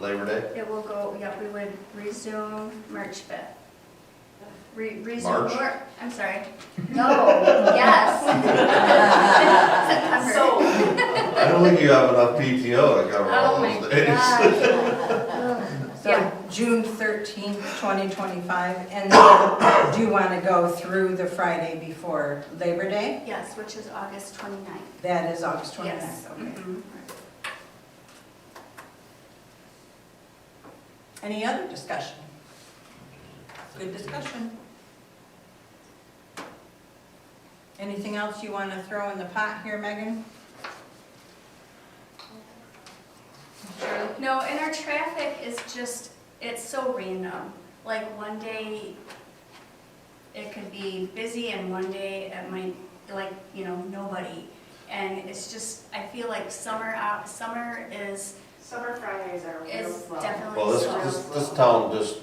Labor Day? It will go, yeah, we would resume March 5th. Resume March? work, I'm sorry. No, yes. September. So, I don't think you have enough PTO to cover Oh all my those days. gosh. So Yeah. June 13th, 2025, and then do you want to go through the Friday before Labor Day? Yes, which is August 29th. That is August 29th, Yes. okay. Mhm. Any other discussion? Good discussion. Anything else you want to throw in the pot here, Megan? No, and our traffic is just, it's so random. Like one day it could be busy and one day it might, like, you know, nobody. And it's just, I feel like summer is Summer Fridays are real slow. definitely Well, slow. this town just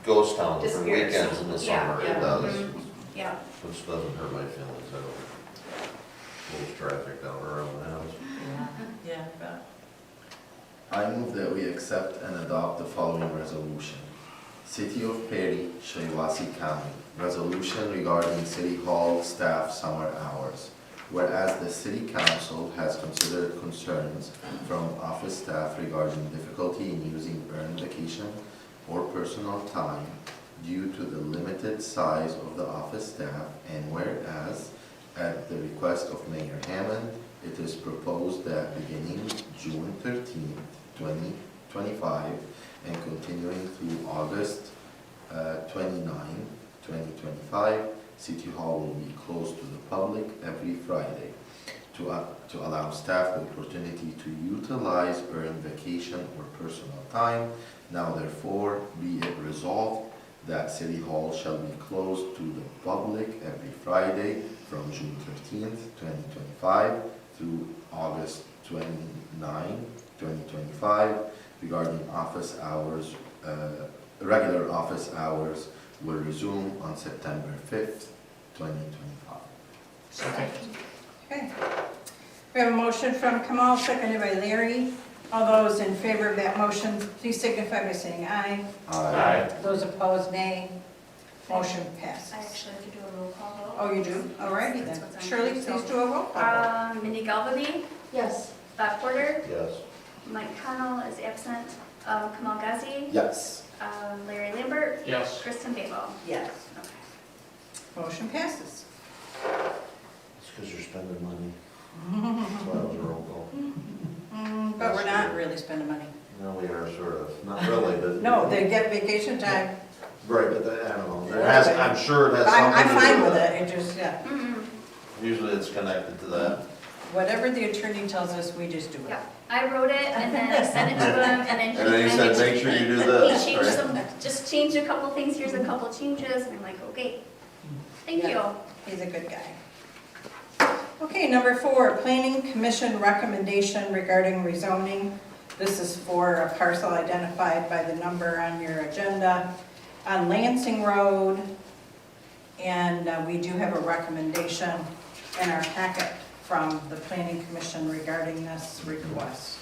ghost town for Disappears. weekends in the Yeah, summer, yeah. it does, Mhm. Yeah, which doesn't hurt my feelings at all. Little traffic down around the house. Yeah, but. I move that we accept and adopt the following resolution. City of Perry, Shiawassee County, resolution regarding City Hall staff summer hours. Whereas the City Council has considered concerns from office staff regarding difficulty in using earned vacation or personal time due to the limited size of the office staff, and whereas, at the request of Mayor Hammond, it is proposed that beginning June 13th, 2025, and continuing through August 29, 2025, City Hall will be closed to the public every Friday to allow staff the opportunity to utilize earned vacation or personal time. Now therefore be it resolved that City Hall shall be closed to the public every Friday from June 13th, 2025 through August 29, 2025, regarding office hours, regular office hours will resume on September 5th, 2025. Second. Okay. We have a motion from Kamal, seconded by Larry. All those in favor of that motion, please signify by saying aye. Aye. Those opposed, nay. Motion I passes. actually have to do a roll call vote. Oh, you do? All righty then. That's what's on Shirley, here, please so- do a roll call. vote. Mindy Galvany, Yes. Bob Porter, Yes. Mike Connell is absent, Kamal Ghazi, Yes. Larry Lambert, Yes. Kristen Babel. Yes. Okay. Motion passes. It's because you're spending money. That's why it was a roll call. But we're not really spending money. No, we are sort of, not really, but. No, they get vacation time. Right, but I don't know, there has, I'm sure it has I'm something to do fine with that. it, it just, yeah. Mm-mm. Usually it's connected to that. Whatever the attorney tells us, we just do it. Yeah, I wrote it and then I sent it to him and then he. And then he kinda said, make sure you do this, He changed right? some, just changed a couple things, here's a couple changes, and I'm like, okay, thank you. He's a good guy. Okay, number 4, Planning Commission recommendation regarding rezoning. This is for a parcel identified by the number on your agenda on Lansing Road. And we do have a recommendation in our packet from the Planning Commission regarding this request.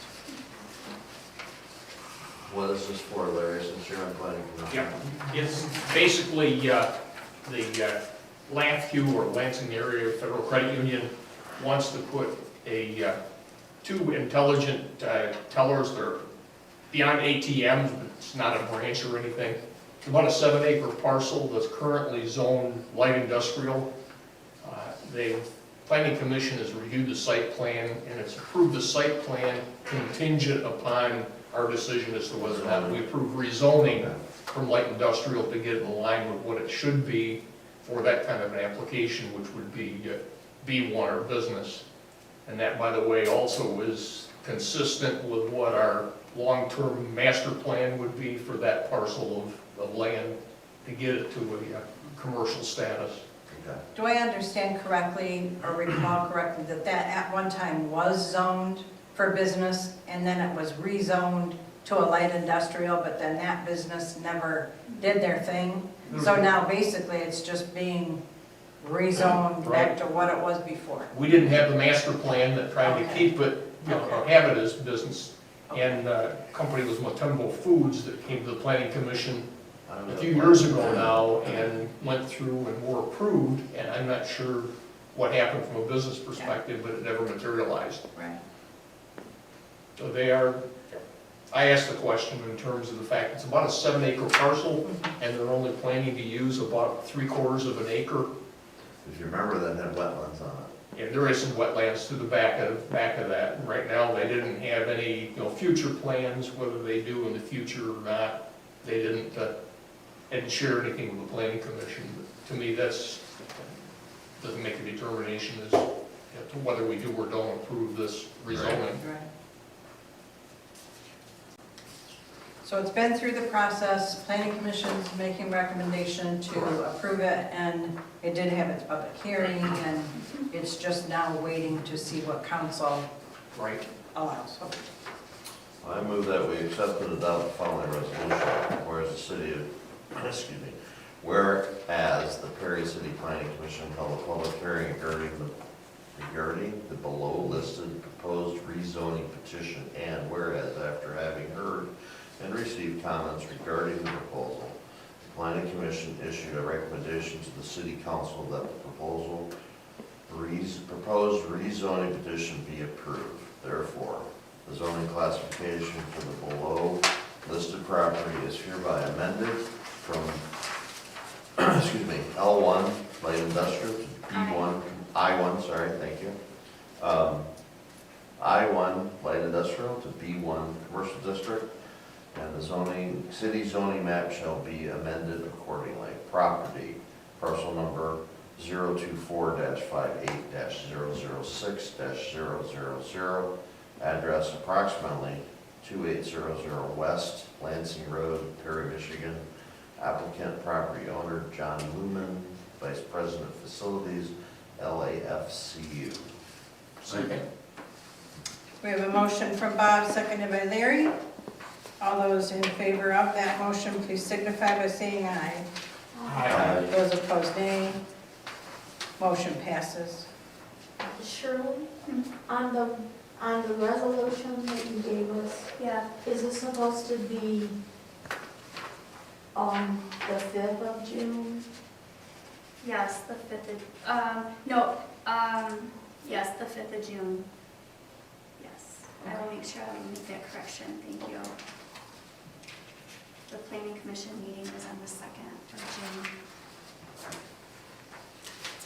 What is this for, Larry, since you're on planning commission? Yeah, it's basically the Lanphue or Lansing Area Federal Credit Union wants to put a 2 intelligent tellers. They're beyond ATMs, but it's not a branch or anything. It's about a 7-acre parcel that's currently zoned light industrial. The Planning Commission has reviewed the site plan and it's approved the site plan contingent upon our decision as to whether or not we approve rezoning from light industrial to get it in line with what it should be for that kind of an application, which would be B1 or business. And that, by the way, also is consistent with what our long-term master plan would be for that parcel of land to get it to a commercial status. Okay. Do I understand correctly or recall correctly that that at one time was zoned for business and then it was rezoned to a light industrial, but then that business never did their thing? So now basically it's just being rezoned back to what it was before. We didn't have the master plan that tried to Okay. keep it, or have it as business. And the company was Matumbo Foods that came to the Planning Commission a few years ago now and went through and were approved, and I'm not sure what happened from a business perspective, but it never materialized. Right. So they are, I asked the question in terms of the fact it's about a 7-acre parcel, and they're only planning to use about 3/4 of an acre. If you remember, that had wetlands on it. And there is some wetlands to the back of that. And right now, they didn't have any, future plans, whether they do in the future or not. They didn't share anything with the planning commission. But to me, doesn't make a determination as to whether we do or don't approve this rezoning. Right. So it's been through the process, planning commission's making recommendation to approve it, and it did have its public hearing, and it's just now waiting to see what council Right. allows. I move that we accept and adopt the following resolution, whereas the city of, whereas the Perry City Planning Commission held a public hearing regarding the below listed proposed rezoning petition, and whereas after having heard and received comments regarding the proposal, the Planning Commission issued a recommendation to the City Council that the proposed rezoning petition be approved. Therefore, the zoning classification for the below listed property is hereby amended from, L1 light industrial to B1, I1, sorry, thank you. I1 light industrial to B1 commercial district, and the city zoning map shall be amended accordingly. Property, parcel number 024-58-006-000, address approximately 2800 West Lansing Road, Perry, Michigan. Applicant, property owner, John Lumen, Vice President of Facilities, LAFCU. Second. We have a motion from Bob, seconded by Larry. All those in favor of that motion, please signify by saying aye. Aye. Those opposed, nay. Motion passes. Shirley, on the resolution that you gave us, Yeah, is it supposed to be on the 5th of June? yes, the 5th of, yes, the 5th of June. Yes, I will make sure I make that correction, thank you. The planning commission meeting is on the 2nd of June.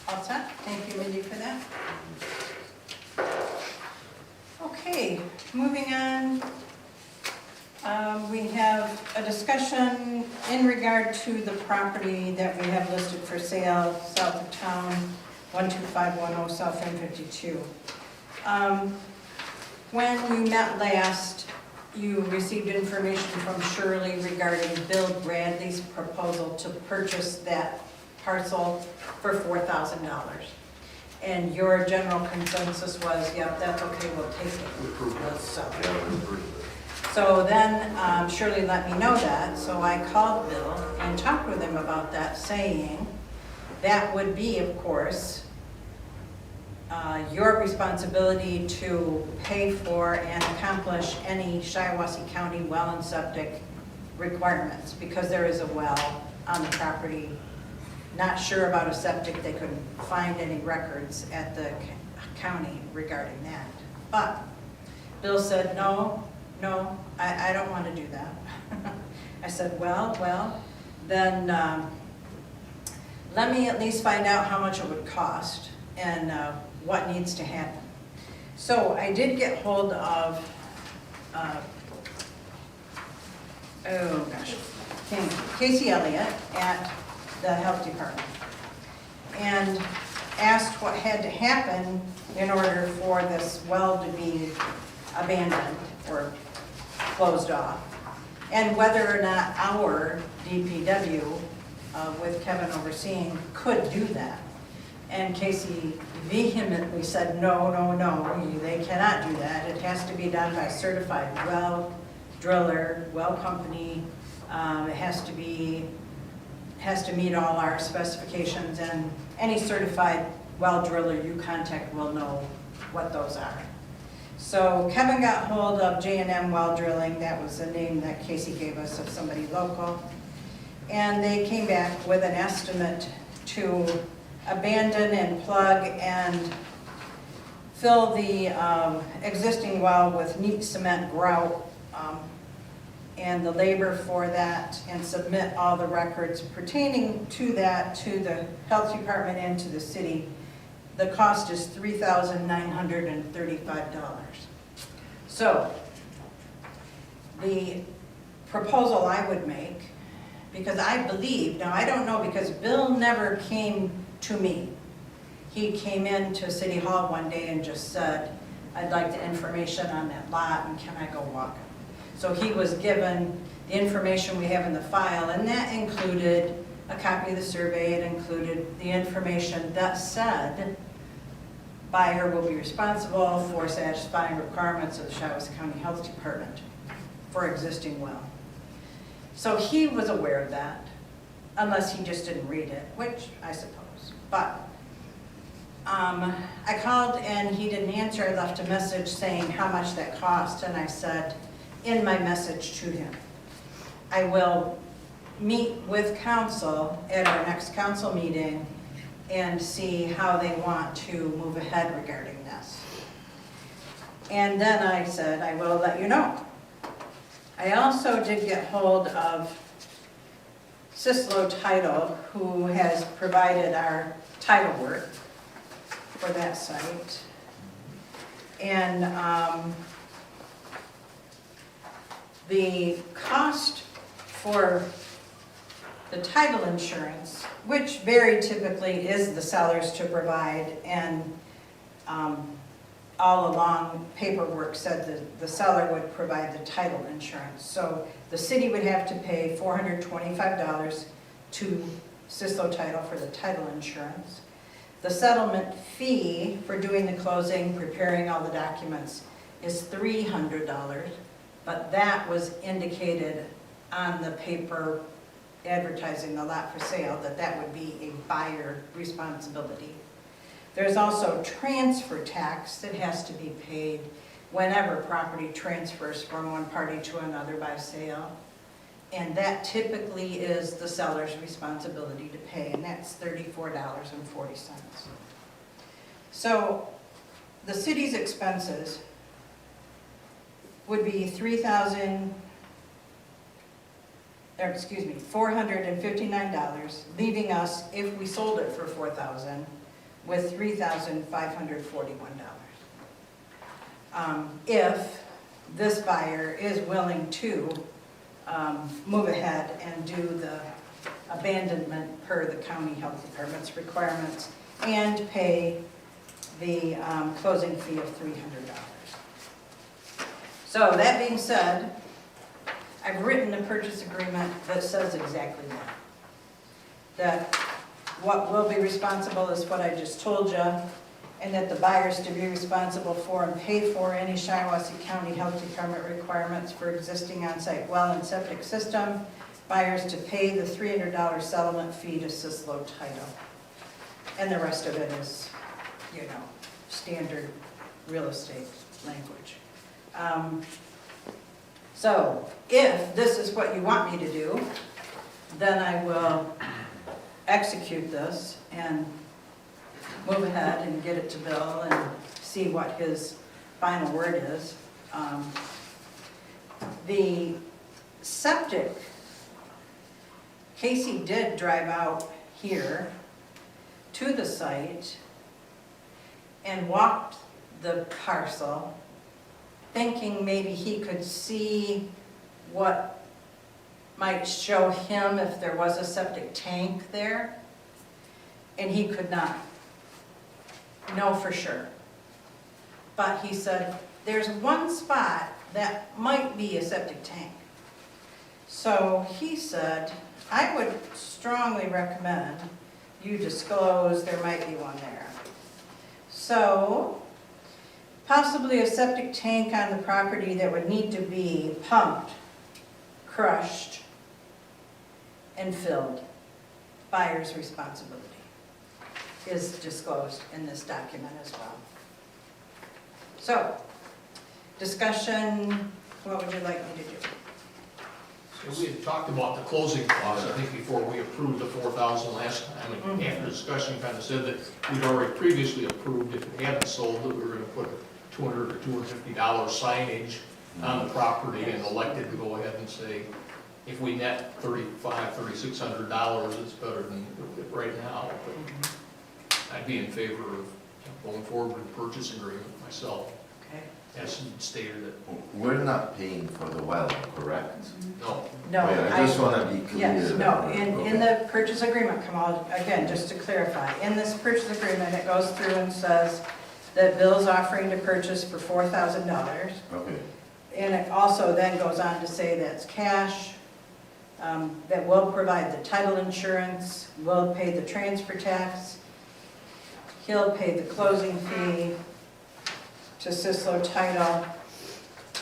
All set? Thank you, Mindy, for that. Okay, moving on. We have a discussion in regard to the property that we have listed for sale south of town, 12510 South M52. When we met last, you received information from Shirley regarding Bill Bradley's proposal to purchase that parcel for $4,000. And your general consensus was, yep, that's okay, we'll take it. Let's sell it. Yeah, we approved it. So then Shirley let me know that, so I called Bill and talked with him about that, saying that would be, of course, your responsibility to pay for and accomplish any Shiawassee County well and septic requirements, because there is a well on the property. Not sure about a septic, they couldn't find any records at the county regarding that. But Bill said, no, I don't want to do that. I said, well, then let me at least find out how much it would cost and what needs to happen. So I did get hold of, Casey Elliott at the health department, and asked what had to happen in order for this well to be abandoned or closed off, and whether or not our DPW, with Kevin overseeing, could do that. And Casey vehemently said, no, they cannot do that. It has to be done by certified well driller, well company. It has to meet all our specifications, and any certified well driller you contact will know what those are. So Kevin got hold of J&M Well Drilling, that was the name that Casey gave us of somebody local, and they came back with an estimate to abandon and plug and fill the existing well with neat cement grout, and the labor for that, and submit all the records pertaining to that to the health department and to the city. The cost is $3,935. So the proposal I would make, because I believe, now I don't know, because Bill never came to me. He came into City Hall one day and just said, I'd like the information on that lot and can I go walk it? So he was given the information we have in the file, and that included a copy of the survey, it included the information that said buyer will be responsible for satisfying requirements of the Shiawassee County Health Department for existing well. So he was aware of that, unless he just didn't read it, which I suppose. But I called and he didn't answer. I left a message saying how much that cost, and I said in my message to him, I will meet with council at our next council meeting and see how they want to move ahead regarding this. And then I said, I will let you know. I also did get hold of Sislo Title, who has provided our title work for that site. And the cost for the title insurance, which very typically is the seller's to provide, and all along paperwork said that the seller would provide the title insurance. So the city would have to pay $425 to Sislo Title for the title insurance. The settlement fee for doing the closing, preparing all the documents, is $300, but that was indicated on the paper advertising the lot for sale, that would be a buyer responsibility. There's also transfer tax that has to be paid whenever property transfers from one party to another by sale. And that typically is the seller's responsibility to pay, and that's $34.40. So the city's expenses would be $459, leaving us, if we sold it for $4,000, with $3,541. If this buyer is willing to move ahead and do the abandonment per the county health department's requirements and pay the closing fee of $300. So that being said, I've written a purchase agreement that says exactly that. That what will be responsible is what I just told you, and that the buyer's to be responsible for and pay for any Shiawassee County Health Department requirements for existing on-site well and septic system. Buyers to pay the $300 settlement fee to Sislo Title. And the rest of it is, standard real estate language. So if this is what you want me to do, then I will execute this and move ahead and get it to Bill and see what his final word is. The septic, Casey did drive out here to the site and walked the parcel, thinking maybe he could see what might show him if there was a septic tank there, and he could not know for sure. But he said, there's one spot that might be a septic tank. So he said, I would strongly recommend you disclose there might be one there. So possibly a septic tank on the property that would need to be pumped, crushed, and filled. Buyer's responsibility is disclosed in this document as well. So, discussion, what would you like me to do? So we had talked about the closing costs, I think, before we approved the $4,000 last time. And after discussion, kind of said that we'd already previously approved, if it hadn't sold, that we were going to put $200 or $250 signage on the property, and elected to go ahead and say, if we net $3,600, it's better than it right now. But I'd be in favor of going forward with the purchase agreement myself, Okay. as stated it. We're not paying for the well, correct? No, No, Wait, I just want to be clear. yes, no, in the purchase agreement, Kamal, again, just to clarify, in this purchase agreement, it goes through and says that Bill's offering to purchase for $4,000. Okay, And it also then goes on to say that's cash, that will provide the title insurance, will pay the transfer tax, he'll pay the closing fee to Sislo Title,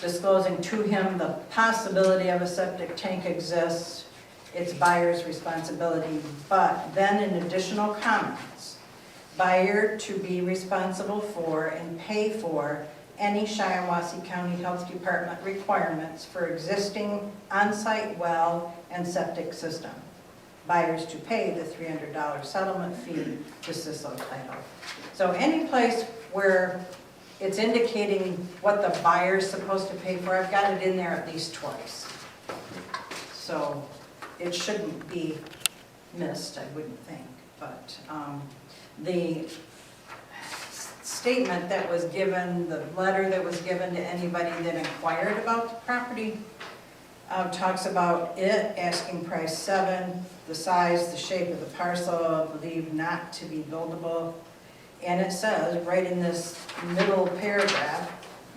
disclosing to him the possibility of a septic tank exists. It's buyer's responsibility, but then in additional comments, buyer to be responsible for and pay for any Shiawassee County Health Department requirements for existing on-site well and septic system. Buyers to pay the $300 settlement fee to Sislo Title. So any place where it's indicating what the buyer's supposed to pay for, I've got it in there at least twice. So it shouldn't be missed, I wouldn't think, but the statement that was given, the letter that was given to anybody that inquired about the property, talks about it, asking price 7, the size, the shape of the parcel, believed not to be buildable. And it says, right in this middle paragraph,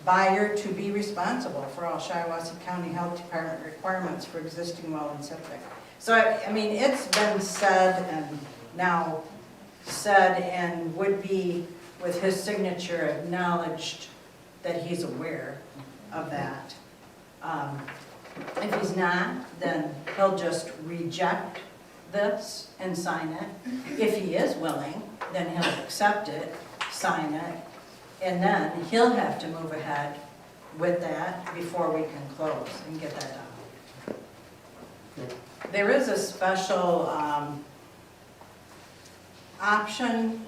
buyer to be responsible for all Shiawassee County Health Department requirements for existing well and septic. So, I mean, it's been said and now said and would be, with his signature, acknowledged that he's aware of that. If he's not, then he'll just reject this and sign it. If he is willing, then he'll accept it, sign it, and then he'll have to move ahead with that before we can close and get that done. There is a special option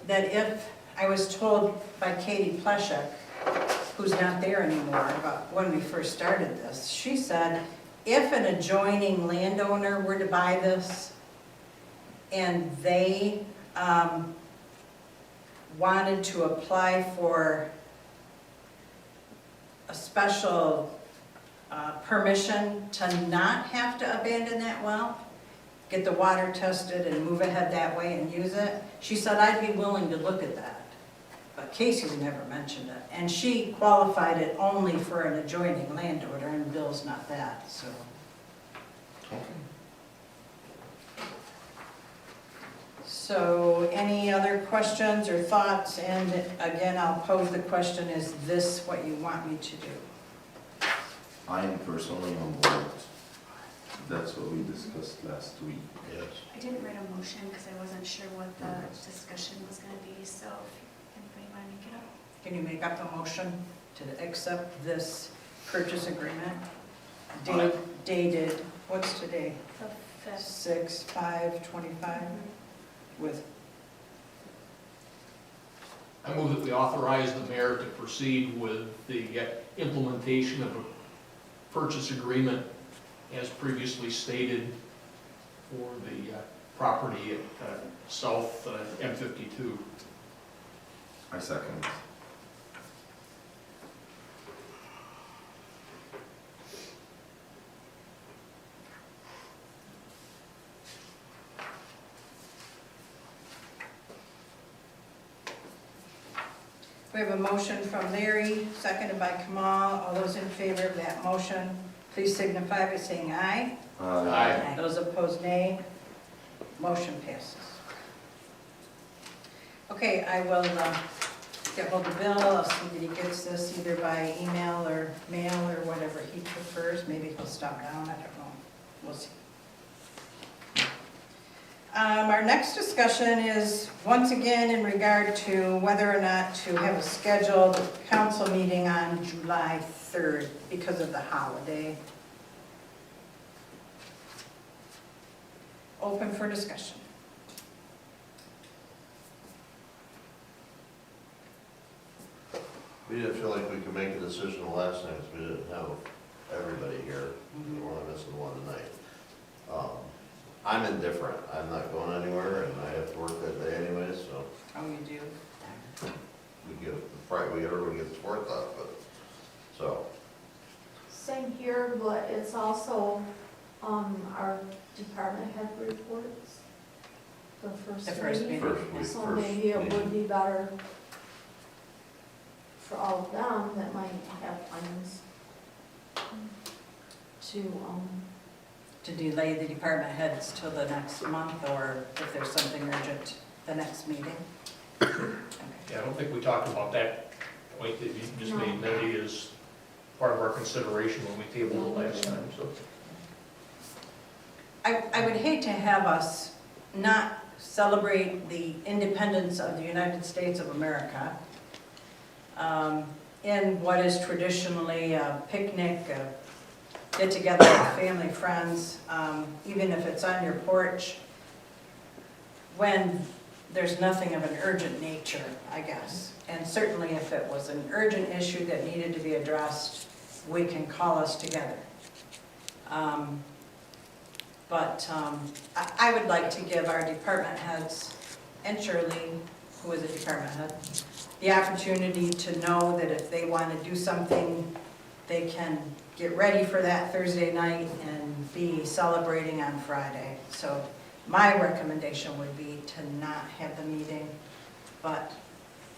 that if, I was told by Katie Pleshek, who's not there anymore, but when we first started this, she said, if an adjoining landowner were to buy this and they wanted to apply for a special permission to not have to abandon that well, get the water tested and move ahead that way and use it, she said, I'd be willing to look at that. But Casey's never mentioned it. And she qualified it only for an adjoining landowner, and Bill's not that, so. So any other questions or thoughts? And again, I'll pose the question, is this what you want me to do? I'm personally on board. That's what we discussed last week. Yes. I didn't write a motion because I wasn't sure what the discussion was going to be, so if anybody want to make it up. Can you make up a motion to accept this purchase agreement? Dated, what's today? The 5th. 6/5/25 with, I move that we authorize the mayor to proceed with the implementation of a purchase agreement as previously stated for the property at South M52. I second. we have a motion from Larry, seconded by Kamal. All those in favor of that motion, please signify by saying aye. Aye. Those opposed, nay. Motion passes. Okay, I will get hold of Bill. I'll see that he gets this either by email or mail or whatever he prefers. Maybe he'll stop down, I don't know. We'll see. Our next discussion is, once again, in regard to whether or not to have a scheduled council meeting on July 3rd because of the holiday. Open for discussion. We didn't feel like we could make a decision the last time because we didn't have everybody here. We're only missing one tonight. I'm indifferent. I'm not going anywhere and I have to work that day anyway, so Oh, you do? everybody gets fourth off, but, so. Same here, but it's also, our department head reports. The The first meeting. So maybe it would be better for all of them that might have plans to to delay the department heads till the next month, or if there's something urgent, the next meeting? Okay. Yeah, I don't think we talked about that point that you just made, Mindy, is part of our consideration when we tabled it last time, so. I would hate to have us not celebrate the independence of the United States of America in what is traditionally a picnic, a get-together with family, friends, even if it's on your porch, when there's nothing of an urgent nature, I guess. And certainly if it was an urgent issue that needed to be addressed, we can call us together. But I would like to give our department heads, and Shirley, who is a department head, the opportunity to know that if they want to do something, they can get ready for that Thursday night and be celebrating on Friday. So my recommendation would be to not have the meeting, but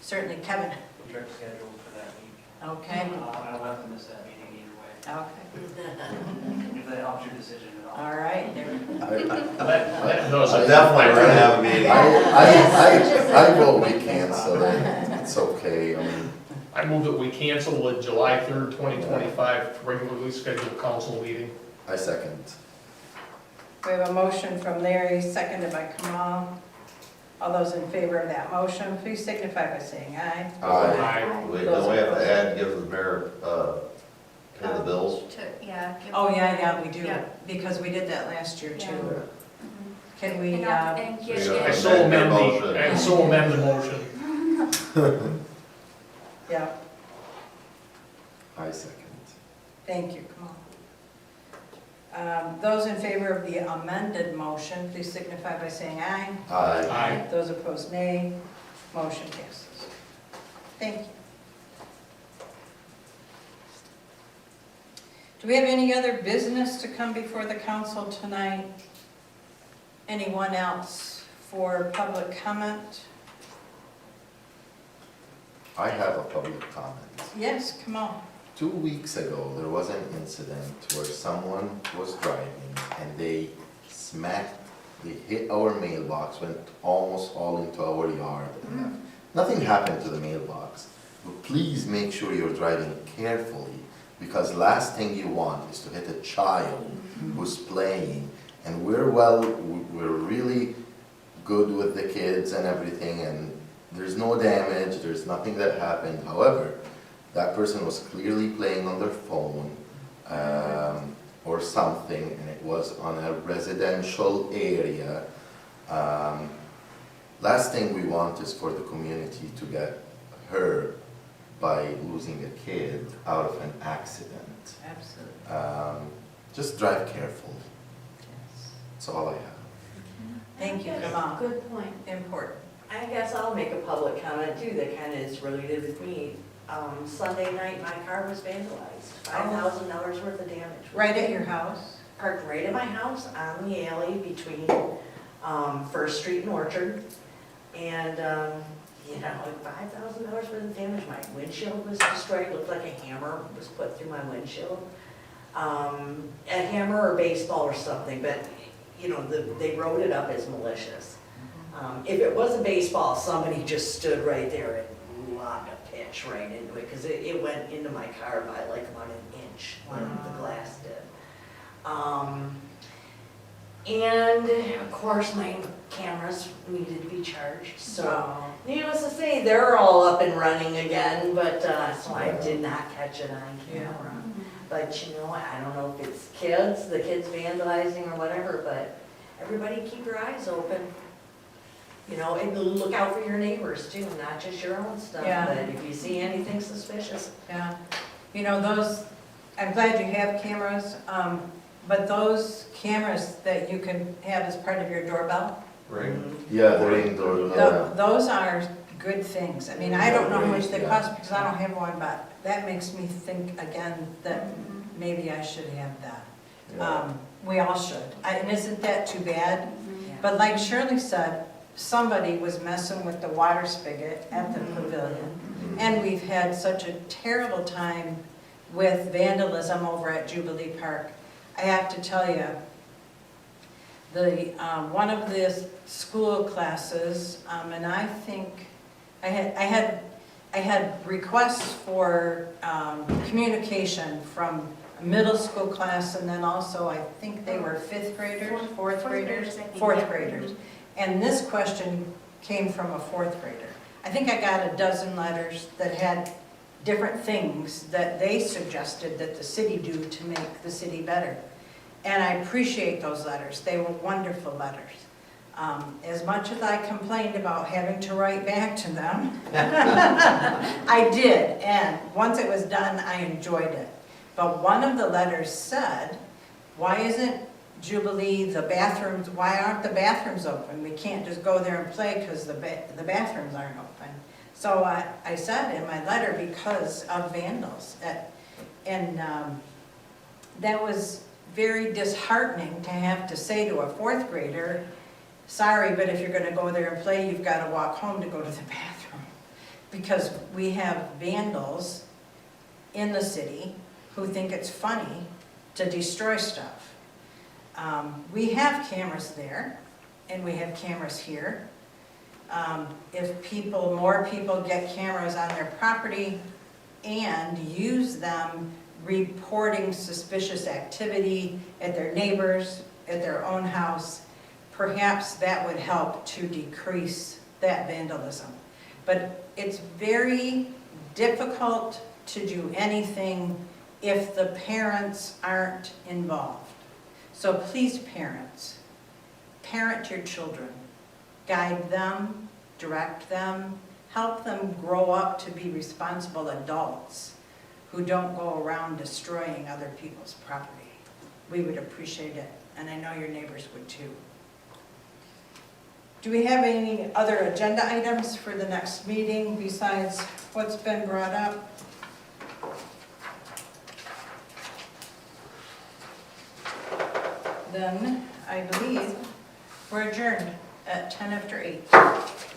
certainly Kevin, You're scheduled for that week. okay? I don't have to miss that meeting either way, Okay, if that helps your decision at all. all right, there. That does I it. definitely we're gonna have a meeting. I vote we cancel it, it's okay, I mean, I move that we cancel the July 3rd, 2025 regularly scheduled council meeting. I second. We have a motion from Larry, seconded by Kamal. All those in favor of that motion, please signify by saying aye. Aye. Wait, don't we have to add, give the mayor, pay the bills? Yeah. give Oh, them- yeah, we do, Yeah. because we did that last year Yeah. too. Mhm. Can we, And get- So you I gotta so amend amend your motion. the, I so amend the motion. yeah, I second. thank you, Kamal. Those in favor of the amended motion, please signify by saying aye. Aye. Aye. Those opposed, nay. Motion passes. Thank you. Do we have any other business to come before the council tonight? Anyone else for public comment? I have a public comment. Yes, come on. 2 weeks ago, there was an incident where someone was driving and they hit our mailbox, went almost all into our yard. And left. Nothing happened to the mailbox, but please make sure you're driving carefully, because last thing you want is to hit a child who's playing. And we're really good with the kids and everything, and there's no damage, there's nothing that happened. However, that person was clearly playing on their phone or something, and it was on a residential area. Last thing we want is for the community to get hurt by losing a kid out of an accident. Absolutely. Just drive carefully, that's all I have. Thank you, come on. Good point. Important. I guess I'll make a public comment too that kind of is related with me. Sunday night, my car was vandalized, $5,000 worth of damage. Right at your house? Parked right at my house on the alley between First Street and Orchard. And, like $5,000 worth of damage. My windshield was destroyed, looked like a hammer was put through my windshield. A hammer or baseball or something, but, they wrote it up as malicious. If it was a baseball, somebody just stood right there and lobbed a pitch right into it, because it went into my car by like about an inch, the glass did. And of course, my cameras needed to be charged, so needless to say, they're all up and running again, but, so I did not catch it on camera. But I don't know if it's the kids vandalizing or whatever, but everybody keep your eyes open. And look out for your neighbors too, not just your own stuff, Yeah. but if you see anything suspicious. Yeah. I'm glad you have cameras, but those cameras that you can have as part of your doorbell, Right. Yeah, the ring doorbell. those are good things. I mean, I don't know how much they cost because I don't have one, but that makes me think again that maybe I should have that. Yeah. We all should. And isn't that too bad? But like Shirley said, somebody was messing with the water spigot at the pavilion. And we've had such a terrible time with vandalism over at Jubilee Park. I have to tell you, one of the school classes, and I think, I had requests for communication from a middle school class, and then also, I think they were fifth graders, fourth graders? I think, Fourth yeah. graders. And this question came from a fourth grader. I think I got a dozen letters that had different things that they suggested that the city do to make the city better. And I appreciate those letters. They were wonderful letters. As much as I complained about having to write back to them, I did. And once it was done, I enjoyed it. But one of the letters said, why isn't Jubilee, the bathrooms, why aren't the bathrooms open? We can't just go there and play because the bathrooms aren't open. So I said in my letter, because of vandals. And that was very disheartening to have to say to a fourth grader, sorry, but if you're going to go there and play, you've got to walk home to go to the bathroom. Because we have vandals in the city who think it's funny to destroy stuff. We have cameras there, and we have cameras here. If more people get cameras on their property and use them reporting suspicious activity at their neighbors, at their own house, perhaps that would help to decrease that vandalism. But it's very difficult to do anything if the parents aren't involved. So please, parents, parent your children. Guide them, direct them, help them grow up to be responsible adults who don't go around destroying other people's property. We would appreciate it, and I know your neighbors would too. Do we have any other agenda items for the next meeting besides what's been brought up? Then I believe we're adjourned at 8:10.